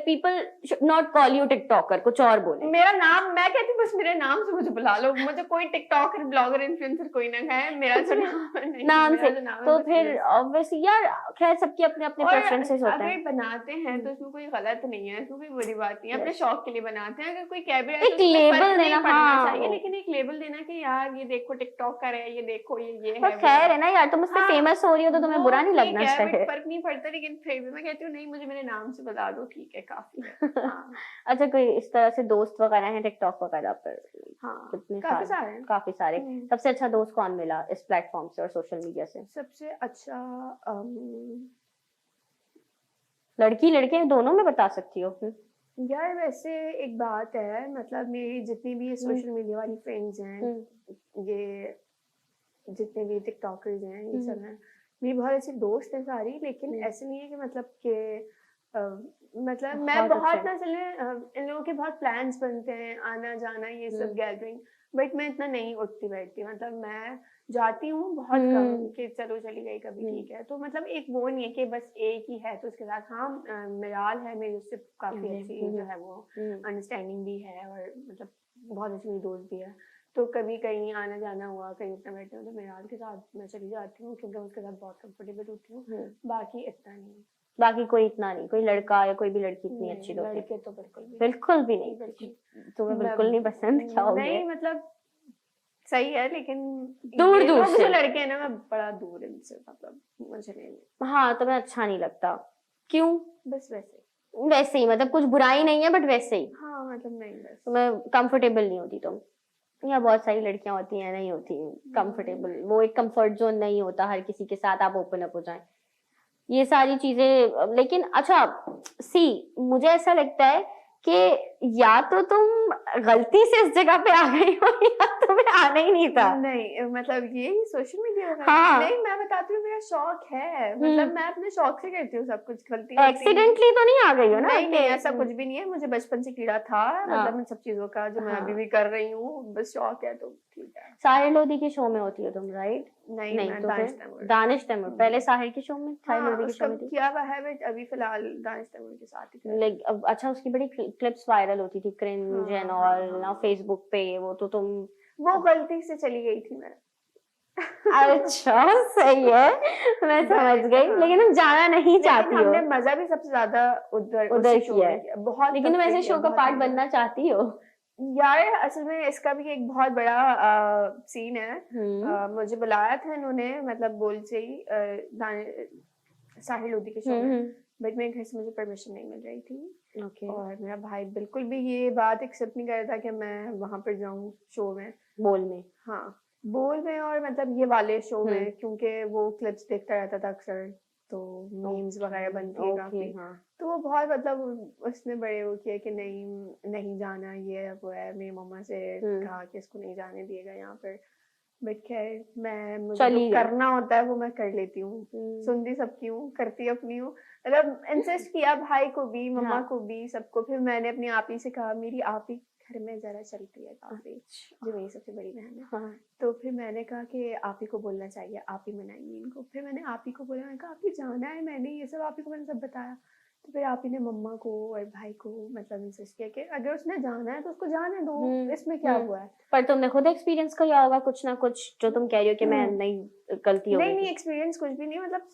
people should not call you TikToker, कुछ और बोले। मेरा नाम, मैं कहती हूँ बस मेरे नाम से मुझे बुला लो, मुझे कोई टिकटॉकर ब्लॉगर इन्फ्लुएंसर कोई ना कहे, मेरा जो नाम है नहीं, नाम मेरा से जो नाम है तो बस फिर मेरा। ऑब्वियसली यार, खैर सबके अपने अपने और प्रेफरेंसेस होते अगर हैं। बनाते हैं तो इसमें कोई गलत नहीं है, इसमें कोई बुरी बात नहीं है, अपने शौक के लिए बनाते हैं। अगर कोई कह भी रहा है एक तो उसमें लेबल फर्क नहीं देना, पड़ना हाँ चाहिए, लेकिन एक लेबल देना कि यार ये देखो टिकटॉक कर है, ये देखो ये तो है वो खैर है। है ना यार, तुम उससे हाँ, फेमस हो रही हो तो तुम्हें वो बुरा नहीं ठीक लगना है, बट चाहिए। फर्क नहीं पड़ता, लेकिन फिर भी मैं कहती हूँ नहीं मुझे मेरे नाम से बता दो, ठीक है काफी है। हाँ अच्छा, कोई इस तरह से दोस्त वगैरह हैं टिकटॉक वगैरह पर? हाँ कितने काफी सारे? सारे हैं। काफी सारे। सबसे अच्छा दोस्त कौन मिला इस प्लेटफॉर्म से और सोशल मीडिया से? सबसे अच्छा लड़की लड़के दोनों में बता सकती हो? यार वैसे एक बात है, मतलब मेरी जितनी भी सोशल मीडिया वाली फ्रेंड्स हैं, ये जितने भी टिकटॉकर्स हैं, ये सब हैं, मेरी बहुत अच्छी दोस्त हैं सारी, लेकिन ऐसे नहीं है कि मतलब कि मतलब मैं बहुत ना चले इन लोगों के बहुत प्लान्स बनते हैं आना जाना ये सब गैदरिंग, बट मैं इतना नहीं उठती बैठती, मतलब मैं जाती हूँ बहुत कम कि चलो चली गई कभी, ठीक है। तो मतलब एक वो नहीं है कि बस एक ही है तो उसके साथ, हाँ मिराल है मेरी, उससे काफी अच्छी जो है वो अंडरस्टैंडिंग भी है, और मतलब बहुत अच्छी मेरी दोस्त भी है। तो कभी कहीं आना जाना हुआ, कहीं उठना बैठना हो तो मिराल के साथ मैं चली जाती हूँ, क्योंकि उसके साथ बहुत कंफर्टेबल होती हूँ। बाकी इतना नहीं, बाकी कोई इतना नहीं, कोई लड़का या कोई भी लड़की इतनी अच्छी दोस्त? लड़के तो बिल्कुल भी नहीं। तुम्हें बिल्कुल नहीं पसंद? क्या हो गया? नहीं, मतलब सही है, लेकिन दूर ये दूर लोग से जो लड़के हैं ना, मैं बड़ा दूर इनसे, मतलब मुझे नहीं। हाँ, तुम्हें अच्छा नहीं लगता? क्यों? बस वैसे वैसे ही, मतलब कुछ बुराई नहीं है बट वैसे ही हाँ, मतलब नहीं, बस तुम्हें कंफर्टेबल नहीं होती तुम? या बहुत सारी लड़कियां होती हैं नहीं होती कंफर्टेबल, वो एक कंफर्ट जोन नहीं होता हर किसी के साथ आप ओपन अप हो जाएं, ये सारी चीजें। लेकिन अच्छा सी, मुझे ऐसा लगता है कि या तो तुम गलती से इस जगह पे आ गई हो या तुम्हें आना ही नहीं था। नहीं, मतलब ये सोशल मीडिया वगैरह हाँ। नहीं, मैं बताती हूँ मेरा शौक है, मतलब मैं अपने शौक से करती हूँ सब कुछ। गलती एक्सीडेंटली तो नहीं आ गई हो ना? नहीं, ऐसा कुछ भी नहीं है, मुझे बचपन से कीड़ा था, मतलब इन सब चीजों का जो मैं अभी भी कर रही हूँ, बस शौक है तो ठीक है। साहिर लोधी के शो में होती हो तुम, राइट? नहीं, मैं तो दानिश फिर तैमूर। दानिश तैमूर पहले साहिर के शो में, साहिर हाँ, लोधी के शो उसका में थी। किया हुआ है, बट अभी फिलहाल दानिश तैमूर के साथ ही कर रही हूँ। लाइक अच्छा, उसकी बड़ी क्लिप्स वायरल होती थी, क्रिंज एंड ऑल ना, फेसबुक पे, वो तो तुम वो गलती से चली गई थी मैं। अच्छा सही है, मैं समझ गई, लेकिन तुम जाना नहीं चाहती हो। हमने मजा भी सबसे ज्यादा उधर किया है बहुत, लेकिन तुम ऐसे शो का पार्ट बनना चाहती हो? यार असल में इसका भी एक बहुत बड़ा सीन है। मुझे बुलाया था इन्होंने, मतलब बोल से ही साहिर लोधी के शो में, बट मेरे घर से मुझे परमिशन नहीं मिल रही थी। और मेरा भाई बिल्कुल भी ये बात एक्सेप्ट नहीं कर रहा था कि मैं वहां पर जाऊं शो में, बोल में। हाँ बोल में, और मतलब ये वाले शो में, क्योंकि वो क्लिप्स देखता रहता था अक्सर, तो मीम्स वगैरह बनती है काफी। तो वो बहुत, मतलब उसने बड़े वो किया कि नहीं जाना, ये वो है, मेरी मम्मा से कहा कि इसको नहीं जाने दिएगा यहाँ पर, बट खैर मैं, मुझे जो करना होता है वो मैं कर लेती हूँ, सुनती सबकी हूँ, करती अपनी हूँ, मतलब इंसिस्ट किया भाई को भी, मम्मा को भी, सबको। फिर मैंने अपनी आप ही से कहा, मेरी आप ही घर में जरा चलती है काफी, जो मेरी सबसे बड़ी बहन है। हाँ। तो फिर मैंने कहा कि आप ही को बोलना चाहिए, आप ही मनाएंगे इनको। फिर मैंने आप ही को बोला, मैंने कहा आप ही जाना है, मैंने ये सब आप ही को मैंने सब बताया। तो फिर आप ही ने मम्मा को और भाई को मतलब इंसिस्ट किया कि अगर उसने जाना है तो उसको जाने दो, इसमें क्या हुआ है। पर तुमने खुद एक्सपीरियंस किया होगा कुछ ना कुछ, जो तुम कह रही हो कि मैं नहीं गलती हो गई नहीं थी। एक्सपीरियंस कुछ भी नहीं, मतलब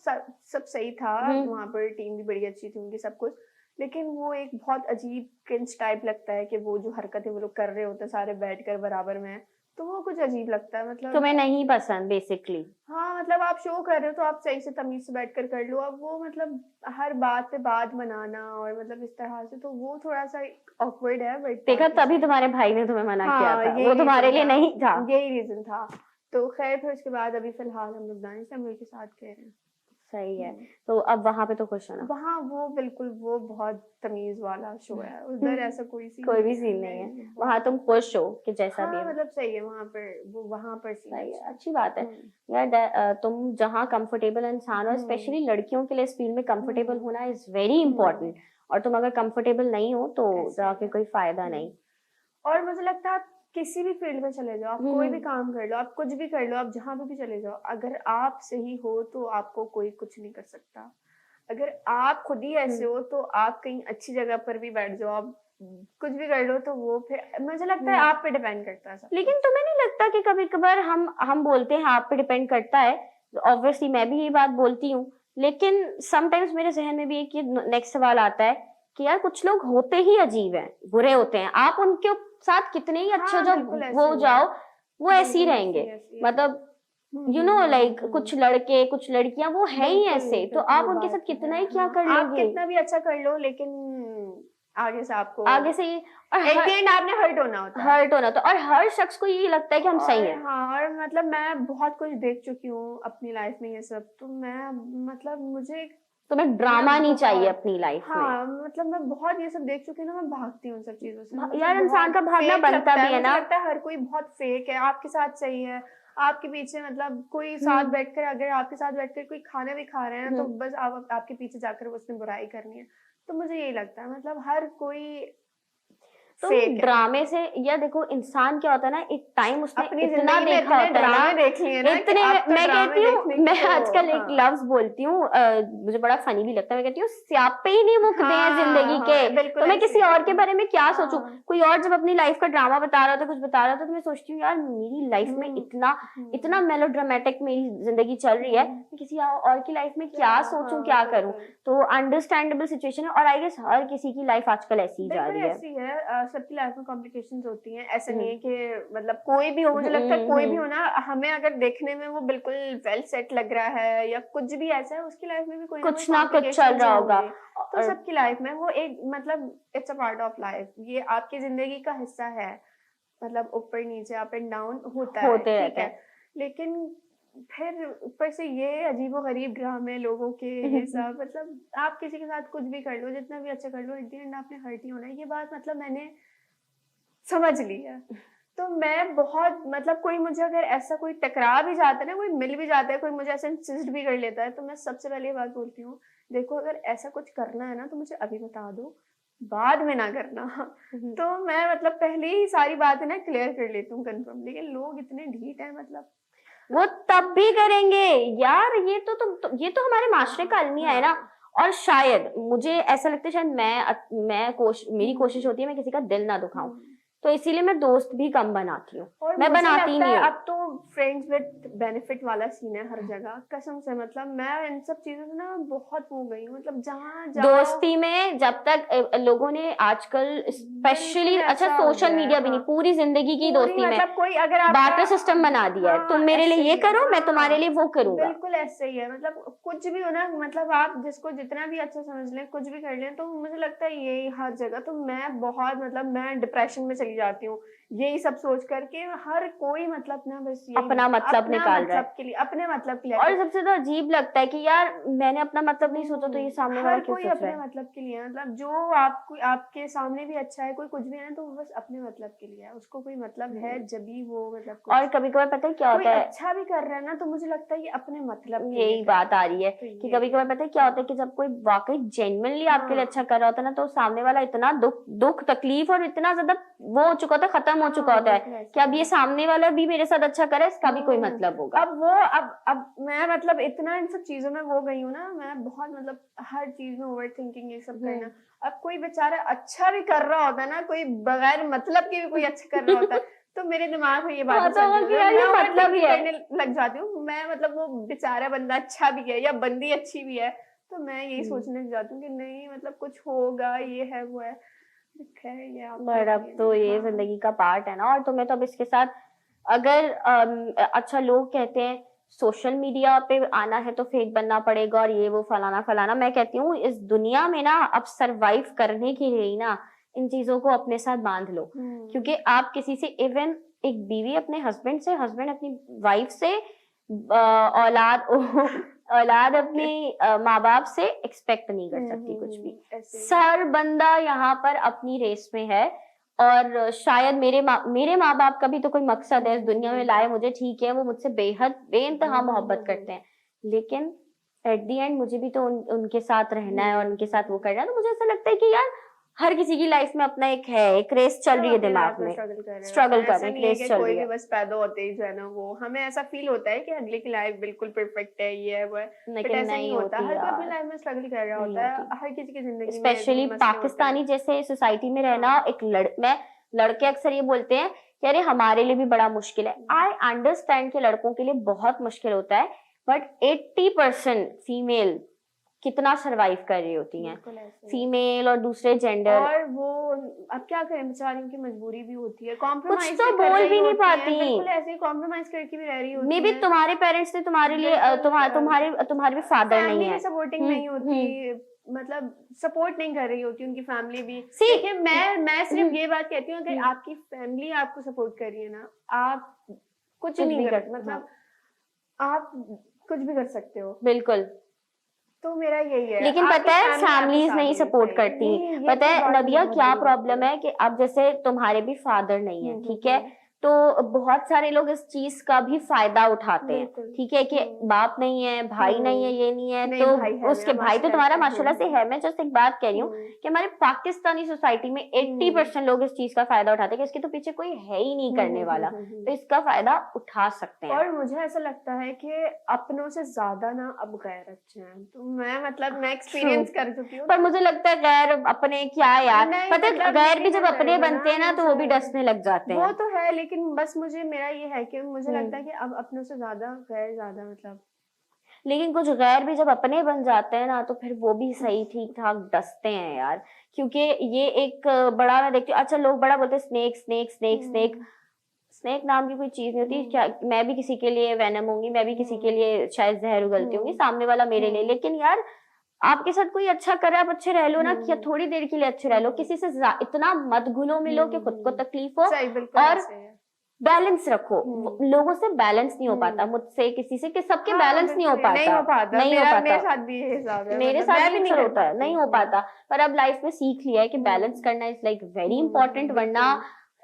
सब सही था, वहाँ पर टीम भी बड़ी अच्छी थी उनकी, सब कुछ। लेकिन वो एक बहुत अजीब क्रिंज टाइप लगता है कि वो जो हरकतें वो लोग कर रहे होते हैं सारे बैठकर बराबर में, तो वो कुछ अजीब लगता है। मतलब तुम्हें नहीं पसंद बेसिकली। हाँ, मतलब आप शो कर रहे हो तो आप सही से तमीज से बैठकर कर लो। अब वो मतलब हर बात पे बात बनाना और मतलब इस तरह से, तो वो थोड़ा सा ऑकवर्ड है। बट देखा, तभी तुम्हारे भाई ने तुम्हें मना किया हाँ, था, यही वो तुम्हारे रीजन लिए था, नहीं था। यही रीजन था। तो खैर फिर उसके बाद अभी फिलहाल हम लोग दानिश अमीर के साथ कह रहे हैं। सही है। तो अब वहां पे तो खुश हो ना? वहाँ वो बिल्कुल वो बहुत तमीज वाला शो है, उधर ऐसा कोई सीन कोई भी सीन नहीं है वहां, तुम खुश हो कि जैसा भी हाँ, है। मतलब सही है वहाँ पर, वो वहाँ पर सीन सही है, अच्छा है। अच्छी बात है यार। तुम जहाँ कंफर्टेबल इंसान हो, स्पेशली लड़कियों के लिए इस फील्ड में कंफर्टेबल होना इज वेरी इंपॉर्टेंट। और तुम अगर कंफर्टेबल नहीं हो तो ऐसे जाके है। कोई फायदा नहीं। और मुझे लगता है आप किसी भी फील्ड में चले जाओ, आप कोई भी काम कर लो, आप कुछ भी कर लो, आप जहाँ पे भी चले जाओ, अगर आप सही हो तो आपको कोई कुछ नहीं कर सकता। अगर आप खुद ही ऐसे हो तो आप कहीं अच्छी जगह पर भी बैठ जाओ, आप कुछ भी कर लो, तो वो फिर मुझे लगता है आप पे डिपेंड करता है सब। लेकिन तुम्हें नहीं लगता कि कभी कभार हम बोलते हैं आप पे डिपेंड करता है, ऑब्वियसली मैं भी ये बात बोलती हूँ, लेकिन समटाइम्स मेरे जहन में भी एक ये नेक्स्ट सवाल आता है कि यार कुछ लोग होते ही अजीब हैं, बुरे होते हैं, आप उनके साथ कितने ही अच्छे जो वो जाओ वो ऐसे ही रहेंगे। मतलब यू नो लाइक कुछ लड़के कुछ लड़कियां वो है ही ऐसे, तो आप उनके साथ कितना ही क्या कर आप लोगे। कितना भी अच्छा कर लो, लेकिन आगे से आपको आगे से और एक दिन आपने हर्ट होना होता है। हर्ट होना तो, और हर शख्स को ये लगता है कि हम सही हैं। हाँ, और मतलब मैं बहुत कुछ देख चुकी हूँ अपनी लाइफ में ये सब, तो मैं मतलब मुझे तुम्हें ड्रामा नहीं चाहिए अपनी लाइफ में। हाँ, मतलब मैं बहुत ये सब देख चुकी हूँ ना, मैं भागती हूँ सब चीजों से। यार इंसान का भागना बनता भी है ना। मुझे लगता है हर कोई बहुत फेक है, आपके साथ सही है, आपके पीछे मतलब कोई साथ बैठकर, अगर आपके साथ बैठकर कोई खाना भी खा रहे हैं तो बस आपके पीछे जाकर उसने बुराई करनी है। तो मुझे यही लगता है, मतलब हर कोई तो ड्रामे से, या देखो इंसान क्या होता है ना, एक टाइम उसने इतना देखा होता है ना, देख लिए ना, इतने मैं कहती हूँ, मैं आजकल एक हाँ। लफ्ज बोलती हूँ, मुझे बड़ा फनी भी लगता है, मैं कहती हूँ स्यापे ही नहीं मुकते हैं जिंदगी के। तो मैं किसी और के बारे में क्या सोचूं। कोई और जब अपनी लाइफ का ड्रामा बता रहा था, कुछ बता रहा था, तो मैं सोचती हूँ यार मेरी लाइफ में इतना मेलोड्रामेटिक मेरी जिंदगी चल रही है, मैं किसी और की लाइफ में क्या सोचूं, क्या करूं। तो अंडरस्टैंडेबल सिचुएशन है, और आई गेस हर किसी की लाइफ आजकल ऐसी ही जा रही है। ऐसी है, सबकी लाइफ में कॉम्प्लिकेशंस होती हैं। ऐसा नहीं है कि मतलब कोई भी हो, मुझे लगता है कोई भी हो ना, हमें अगर देखने में वो बिल्कुल वेल सेट लग रहा है या कुछ भी ऐसा है, उसकी लाइफ में भी कोई कुछ ना कुछ चल रहा होगा। तो सबकी लाइफ में वो एक मतलब it's a part of life, ये आपकी जिंदगी का हिस्सा है। मतलब ऊपर नीचे अप एंड डाउन होता है, ठीक है। लेकिन फिर ऊपर से ये अजीबोगरीब ड्रामे लोगों के, ये सब मतलब आप किसी के साथ कुछ भी कर लो, जितना भी अच्छा कर लो, एट द एंड आपने हर्ट ही होना है। ये बात मतलब मैंने समझ ली है। तो मैं बहुत मतलब कोई मुझे अगर ऐसा कोई टकरा भी जाता है ना, कोई मिल भी जाता है, कोई मुझे ऐसा इंसिस्ट भी कर लेता है, तो मैं सबसे पहले ये बात बोलती हूँ, देखो अगर ऐसा कुछ करना है ना तो मुझे अभी बता दो, बाद में ना करना। तो मैं मतलब पहले ही सारी बातें ना क्लियर कर लेती हूँ कंफर्म। लेकिन लोग इतने ढीठ है, मतलब वो तब भी करेंगे यार। ये तो ये तो हमारे माशरे का अलमिया है ना। और शायद मुझे ऐसा लगता है, शायद मेरी कोशिश होती है मैं किसी का दिल ना दुखाऊं, तो इसीलिए मैं दोस्त भी कम बनाती हूँ, मैं बनाती नहीं हूँ। अब तो फ्रेंड्स विद बेनिफिट वाला सीन है हर जगह, कसम से। मतलब मैं इन सब चीजों से ना बहुत हो गई हूँ, मतलब जहाँ दोस्ती में जब तक लोगों ने आजकल स्पेशली, अच्छा सोशल मीडिया भी नहीं, पूरी जिंदगी की दोस्ती में मतलब कोई अगर बार्टर सिस्टम बना दिया है, तुम मेरे लिए ये करो, मैं तुम्हारे लिए वो करूंगा। बिल्कुल ऐसे ही है, मतलब कुछ भी हो ना, मतलब आप जिसको जितना भी अच्छा समझ लें, कुछ भी कर लें, तो मुझे लगता है यही हर जगह। तो मैं बहुत मतलब मैं डिप्रेशन में चली जाती हूँ यही सब सोच करके। हर कोई मतलब ना बस अपना मतलब निकाल रहा है के लिए, अपने मतलब के लिए। और सबसे तो अजीब लगता है कि यार मैंने अपना मतलब नहीं सोचा, तो ये सामने वाला क्यों सोच रहा है। अपने मतलब के लिए, मतलब जो आपको आपके सामने भी अच्छा है, कोई कुछ भी है ना, तो वो बस अपने मतलब के लिए है, उसको कोई मतलब है जब भी वो मतलब। और कभी कभार पता है क्या होता है, अच्छा भी कर रहा है ना, तो मुझे लगता है ये अपने मतलब यही बात आ रही है कि कभी कभार पता है क्या होता है कि जब कोई वाकई जेन्युइनली आपके लिए अच्छा कर रहा होता है ना, तो सामने वाला इतना दुख तकलीफ और इतना ज्यादा वो हो चुका होता है, खत्म हो चुका होता है कि अब ये सामने वाला भी मेरे साथ अच्छा करे, इसका भी कोई मतलब होगा। अब मैं मतलब इतना इन सब चीजों में वो गई हूँ ना, मैं बहुत मतलब हर चीज में ओवर थिंकिंग ये सब करना। अब कोई बेचारा अच्छा भी कर रहा होता है ना, कोई बगैर मतलब के भी कोई अच्छा कर रहा होता है, तो मेरे दिमाग में ये बात मतलब ही करने लग जाती हूँ मैं। मतलब वो बेचारा बंदा अच्छा भी है या बंदी अच्छी भी है, तो मैं यही सोचने लग जाती हूँ कि नहीं मतलब कुछ होगा, ये है वो है। बट अब तो ये जिंदगी का पार्ट है ना। और तुम्हें तो अब इसके साथ अगर अच्छा लोग कहते हैं सोशल मीडिया पे आना है तो फेक बनना पड़ेगा और ये वो फलाना फलाना, मैं कहती हूँ इस दुनिया में ना अब सरवाइव करने के लिए ही ना इन चीजों को अपने साथ बांध लो। क्योंकि आप किसी से, इवन एक बीवी अपने हस्बैंड से, हस्बैंड अपनी वाइफ से, औलाद औलाद अपने माँ बाप से एक्सपेक्ट नहीं कर सकती कुछ भी। सर बंदा यहाँ पर अपनी रेस में है। और शायद मेरे माँ बाप का भी तो कोई मकसद है इस दुनिया में लाए मुझे, ठीक है वो मुझसे बेहद बेइंतहा मोहब्बत करते हैं, लेकिन एट दी एंड मुझे भी तो उनके साथ रहना है और उनके साथ वो करना है। तो मुझे ऐसा लगता है कि यार हर किसी की लाइफ में अपना एक रेस चल रही है दिमाग में, स्ट्रगल कर रहे हैं, रेस चल रही है। बस पैदा होते ही जो है ना वो हमें ऐसा फील होता है कि अगले की लाइफ बिल्कुल परफेक्ट है, ये है वो है, लेकिन ऐसा नहीं होता। हर कोई अपनी लाइफ में स्ट्रगल कर रहा होता है, हर किसी की जिंदगी में स्पेशली पाकिस्तानी जैसे सोसाइटी में रहना। एक लड़के अक्सर ये बोलते हैं कि अरे हमारे लिए भी बड़ा मुश्किल है। आई अंडरस्टैंड कि लड़कों के लिए बहुत मुश्किल होता है, बट 80% फीमेल कितना सरवाइव कर रही होती हैं, फीमेल और दूसरे जेंडर। और वो अब क्या करें, बेचारियों की मजबूरी भी होती है, कुछ तो बोल भी नहीं पाती, बिल्कुल ऐसे ही कॉम्प्रोमाइज करके भी रह रही होती है। मे बी तुम्हारे पेरेंट्स ने तुम्हारे लिए तुम्हारे भी फादर नहीं है, सपोर्टिंग नहीं होती, मतलब सपोर्ट नहीं कर रही होती उनकी फैमिली भी। देखिए मैं सिर्फ ये बात कहती हूँ, अगर आपकी फैमिली आपको सपोर्ट कर रही है ना, आप कुछ नहीं कर, मतलब आप कुछ भी कर सकते हो। बिल्कुल। तो मेरा यही है। लेकिन पता है फैमिलीज नहीं सपोर्ट करती। पता है नदिया क्या प्रॉब्लम है कि अब जैसे तुम्हारे भी फादर नहीं है, ठीक है, तो बहुत सारे लोग इस चीज का भी फायदा उठाते हैं, ठीक है, कि बाप नहीं है, भाई नहीं है, ये नहीं है, तो उसके भाई तो तुम्हारा माशाल्लाह से है। मैं जस्ट एक बात कह रही हूँ कि हमारे पाकिस्तानी सोसाइटी में 80% लोग इस चीज का फायदा उठाते हैं कि इसके तो पीछे कोई है ही नहीं करने वाला, तो इसका फायदा उठा सकते हैं। और मुझे ऐसा लगता है कि अपनों से ज्यादा ना अब गैर अच्छे हैं, तो मैं एक्सपीरियंस कर चुकी हूँ। पर मुझे लगता है गैर अपने क्या यार, पता है गैर भी जब अपने बनते हैं ना तो वो भी डसने लग जाते हैं। वो तो है, लेकिन बस मेरा ये है कि मुझे लगता है कि अब अपनों से ज्यादा गैर ज्यादा मतलब। लेकिन कुछ गैर भी जब अपने बन जाते हैं ना तो फिर वो भी सही ठीक ठाक डसते हैं यार। क्योंकि ये एक बड़ा, मैं देखती हूँ अच्छा लोग बड़ा बोलते हैं snake snake snake snake, snake नाम की कोई चीज नहीं होती। क्या मैं भी किसी के लिए वेनम होंगी, मैं भी किसी के लिए शायद जहर उगलती होंगी, सामने वाला मेरे लिए। लेकिन यार आपके साथ कोई अच्छा करे, आप अच्छे रह लो ना, क्या थोड़ी देर के लिए अच्छे रह लो, किसी से इतना मत घुलो मिलो कि खुद को तकलीफ हो। और बैलेंस रखो, लोगों से बैलेंस नहीं हो पाता, मुझसे किसी से, कि सबके बैलेंस नहीं हो पाता, नहीं हो पाता। मेरे साथ भी ये हिसाब है, मेरे साथ भी नहीं होता है, नहीं हो पाता। पर अब लाइफ में सीख लिया है कि बैलेंस करना इज लाइक वेरी इंपॉर्टेंट, वरना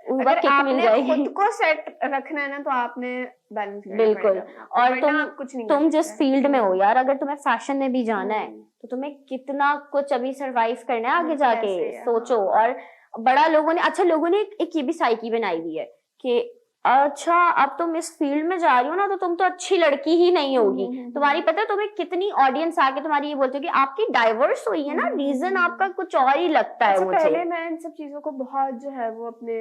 अगर आपने खुद को सेट रखना है ना तो आपने बैलेंस करना बिल्कुल। और तुम जिस फील्ड में हो यार, अगर तुम्हें फैशन में भी जाना है तो तुम्हें कितना कुछ अभी सरवाइव करना है आगे जाके, सोचो। और बड़ा लोगों ने एक ये भी साइकी बनाई हुई है कि अच्छा अब तुम इस फील्ड में जा रही हो ना तो तुम तो अच्छी लड़की ही नहीं होगी। तुम्हारी पता है तुम्हें कितनी ऑडियंस आके तुम्हारी ये बोलती है कि आपकी डाइवर्स हुई है ना, रीजन आपका कुछ और ही लगता है मुझे। पहले मैं इन सब चीजों को बहुत जो है वो अपने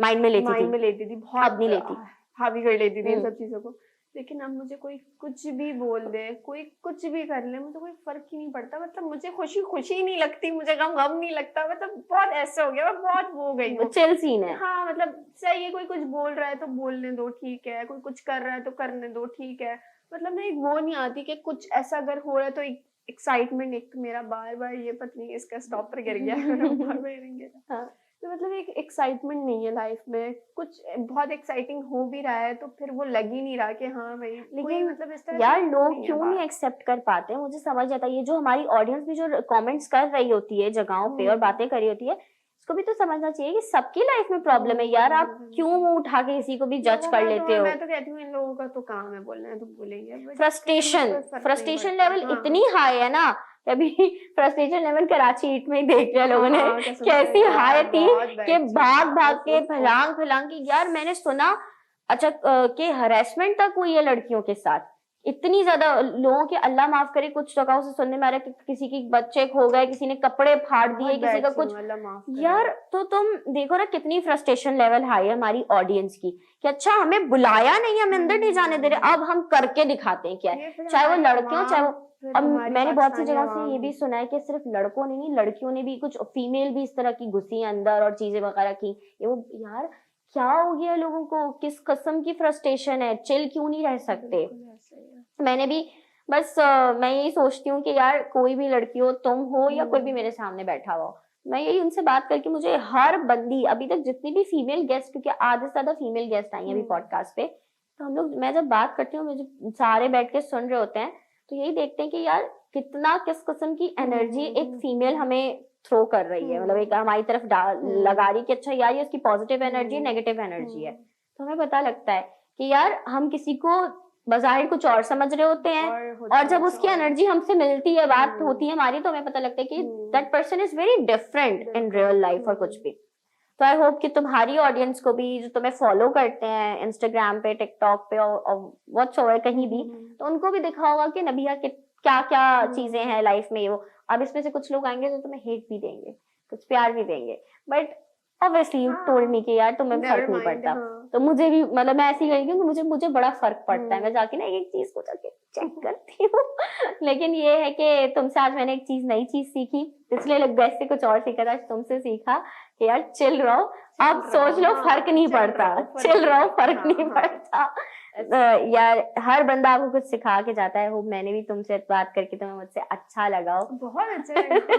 माइंड में लेती थी, बहुत अब नहीं लेती, हावी कर लेती थी इन सब चीजों को। लेकिन अब मुझे कोई कुछ भी बोल दे, कोई कुछ भी कर ले, मुझे कोई फर्क ही नहीं पड़ता। मतलब मुझे खुशी नहीं लगती, मुझे गम नहीं लगता। मतलब बहुत ऐसे हो गया, मैं बहुत वो गई हूँ, चिल सीन है। हाँ मतलब सही है, कोई कुछ बोल रहा है तो बोलने दो, ठीक है, कोई कुछ कर रहा है तो करने दो, ठीक है। मतलब मैं एक वो नहीं आती कि कुछ ऐसा अगर हो रहा है तो एक्साइटमेंट, एक मेरा बार बार ये पता नहीं इसका स्टॉपर गिर गया बार बार तो मतलब एक एक्साइटमेंट नहीं है लाइफ में। कुछ बहुत एक्साइटिंग हो भी रहा है तो फिर वो लग ही नहीं रहा कि हाँ भाई, लेकिन मतलब इस तरह यार लोग क्यों नहीं एक्सेप्ट कर पाते, मुझे समझ आता है। ये जो हमारी ऑडियंस भी जो कमेंट्स कर रही होती है जगहों पे और बातें कर रही होती है, इसको भी तो समझना चाहिए कि सबकी लाइफ में प्रॉब्लम है यार। आप क्यों मुंह उठा के किसी को भी जज कर लेते हो? मैं तो कहती हूँ इन लोगों का तो काम है बोलना है तो बोलेंगे। फ्रस्ट्रेशन लेवल इतनी हाई है ना अभी फ्रस्ट्रेशन लेवल कराची हीट में ही देख लिया लोगों ने, कैसी हाई थी कि भाग भाग के फलांग फलांग की। यार मैंने सुना अच्छा कि हरेसमेंट तक हुई है लड़कियों के साथ, इतनी ज्यादा लोगों के, अल्लाह माफ करे, कुछ जगहों से सुनने में आ रहा है कि किसी की बच्चे खो गए, किसी ने कपड़े फाड़ दिए, किसी का कुछ। यार तो तुम देखो ना कितनी फ्रस्ट्रेशन लेवल हाई है हमारी ऑडियंस की कि अच्छा हमें बुलाया नहीं, हमें अंदर नहीं जाने दे रहे, अब हम करके दिखाते हैं क्या है, चाहे वो लड़के हो चाहे वो। अब मैंने बहुत सी जगह से ये भी सुना है कि सिर्फ लड़कों ने नहीं, लड़कियों ने भी, कुछ फीमेल भी इस तरह की घुसी अंदर और चीजें वगैरह की। ये वो यार क्या हो गया लोगों को, किस किस्म की फ्रस्ट्रेशन है, चिल क्यों नहीं रह सकते। मैंने भी बस मैं यही सोचती हूँ कि यार कोई भी लड़की हो, तुम हो या कोई भी मेरे सामने बैठा हो, मैं यही उनसे बात करके, मुझे हर बंदी अभी तक जितनी भी फीमेल गेस्ट, क्योंकि आधे से ज्यादा फीमेल गेस्ट आई हैं अभी पॉडकास्ट पे, तो हम लोग, मैं जब बात करती हूँ, मुझे सारे बैठ के सुन रहे होते हैं, तो यही देखते हैं कि यार कितना किस किस्म की एनर्जी एक फीमेल हमें थ्रो कर रही है, मतलब एक हमारी तरफ लगा रही कि अच्छा यार ये उसकी पॉजिटिव एनर्जी है, नेगेटिव एनर्जी है। तो हमें पता लगता है कि यार हम किसी को बाजाहिर कुछ और समझ रहे होते हैं, और जब उसकी एनर्जी हमसे मिलती है, बात होती है हमारी, तो हमें पता लगता है कि that person is very different in real life और कुछ भी। तो आई होप कि तुम्हारी ऑडियंस को भी, जो तुम्हें फॉलो करते हैं इंस्टाग्राम पे, टिकटॉक पे और व्हाट्सएवर कहीं भी, तो उनको भी दिखा होगा कि नबिया के क्या क्या चीजें हैं लाइफ में। वो अब इसमें से कुछ लोग आएंगे तो तुम्हें हेट भी देंगे, कुछ प्यार भी देंगे, but obviously you told me कि यार तुम्हें फर्क नहीं पड़ता। तो मुझे भी, मतलब मैं ऐसी करी क्योंकि मुझे बड़ा फर्क पड़ता है, मैं जाके ना एक चीज को जाके चेक करती हूँ। लेकिन ये है कि तुमसे आज मैंने एक चीज, नई चीज सीखी, पिछले गेस्ट से कुछ और सीखा था, तुमसे सीखा कि यार चिल रहो, अब सोच लो फर्क नहीं पड़ता, चिल रहो फर्क नहीं पड़ता। यार हर बंदा आपको कुछ सिखा के जाता है। वो मैंने भी तुमसे बात करके तुम्हें मुझसे अच्छा लगा, बहुत अच्छा लगा।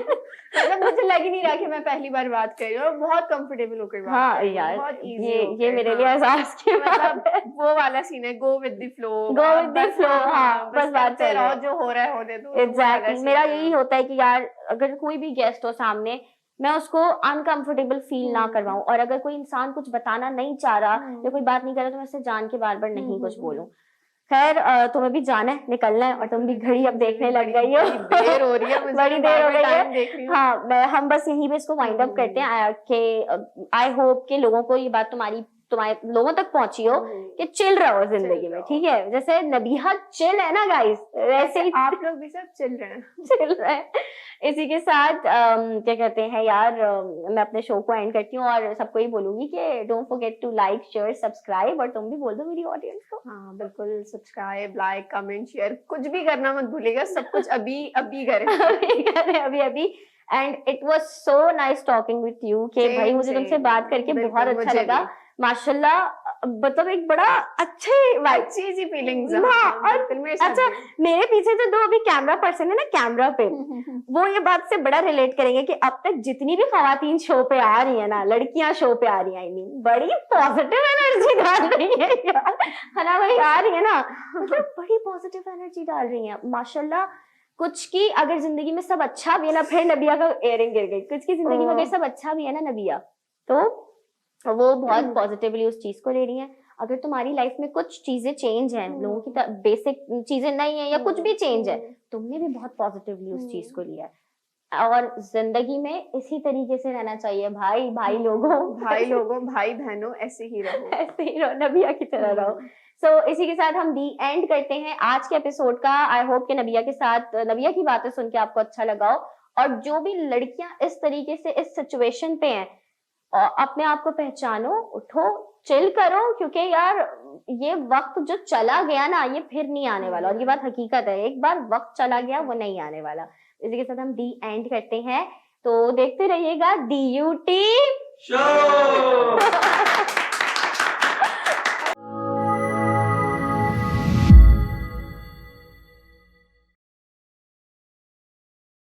मतलब मुझे लग ही नहीं रहा कि मैं पहली बार बात कर रही हूँ, बहुत कंफर्टेबल होकर बात हाँ कर रही हूँ, यार बहुत ये मेरे लिए एहसास की मतलब वो वाला सीन है, go with the flow, go with the flow. हाँ बस बात रहो, जो हो रहा है होने दो। एग्जैक्टली मेरा यही होता है कि यार अगर कोई भी गेस्ट हो सामने, मैं उसको अनकंफर्टेबल फील ना करवाऊं, और अगर कोई इंसान कुछ बताना नहीं चाह रहा या कोई बात नहीं कर रहा, तो मैं उससे जान के बार बार नहीं कुछ बोलूं। खैर तुम्हें भी जाना है, निकलना है, और तुम भी घड़ी अब देखने लग गई हो, देर हो रही है मुझे, बड़ी देर हो गई है। हाँ हम बस यहीं पे इसको वाइंड अप करते हैं कि आई होप कि लोगों को ये बात तुम्हारे लोगों तक पहुंची हो कि चिल रहो जिंदगी में, ठीक है। जैसे नबिया चिल है ना गाइस, वैसे ही आप लोग भी सब चिल रहे हैं, चिल रहे हैं। इसी के साथ क्या कहते हैं यार, मैं अपने शो को एंड करती हूँ और सबको ही बोलूंगी कि don't forget to like share subscribe, और तुम भी बोल दो मेरी ऑडियंस को। हाँ बिल्कुल, सब्सक्राइब, लाइक, कमेंट, शेयर, कुछ भी करना मत भूलिएगा, सब कुछ अभी अभी करें। अभी and it was so nice talking with you कि भाई मुझे तुमसे बात करके बहुत अच्छा लगा माशाल्लाह, मतलब एक बड़ा अच्छी सी फीलिंग्स। अच्छा मेरे पीछे जो दो अभी कैमरा पर्सन है ना कैमरा पे, वो ये बात से बड़ा रिलेट करेंगे कि अब तक जितनी भी खवातीन शो पे आ रही है ना, लड़कियां शो पे आ रही है, आई मीन बड़ी पॉजिटिव एनर्जी डाल रही है यार, है ना भाई, आ रही है ना, मतलब बड़ी पॉजिटिव एनर्जी डाल रही है माशाल्लाह। कुछ की अगर जिंदगी में सब अच्छा भी है ना, फिर नबिया का इयरिंग गिर गई, कुछ की जिंदगी में अगर सब अच्छा भी है ना नबिया, तो वो बहुत पॉजिटिवली उस चीज को ले रही है। अगर तुम्हारी लाइफ में कुछ चीजें चेंज हैं, लोगों की बेसिक चीजें नहीं है या कुछ भी चेंज है, तुमने भी बहुत पॉजिटिवली उस चीज को लिया है। और जिंदगी में इसी तरीके से रहना चाहिए भाई भाई बहनों, ऐसे ही रहो, नबिया की तरह रहो। सो इसी के साथ हम दी एंड करते हैं आज के एपिसोड का। आई होप कि नबिया के साथ, नबिया की बातें सुन के आपको अच्छा लगा हो, और जो भी लड़कियां इस तरीके से इस सिचुएशन पे हैं, अपने आप को पहचानो, उठो, चिल करो, क्योंकि यार ये वक्त जो चला गया ना, ये फिर नहीं आने वाला, और ये बात हकीकत है, एक बार वक्त चला गया वो नहीं आने वाला। इसी के साथ हम दी एंड करते हैं, तो देखते रहिएगा DUT शो।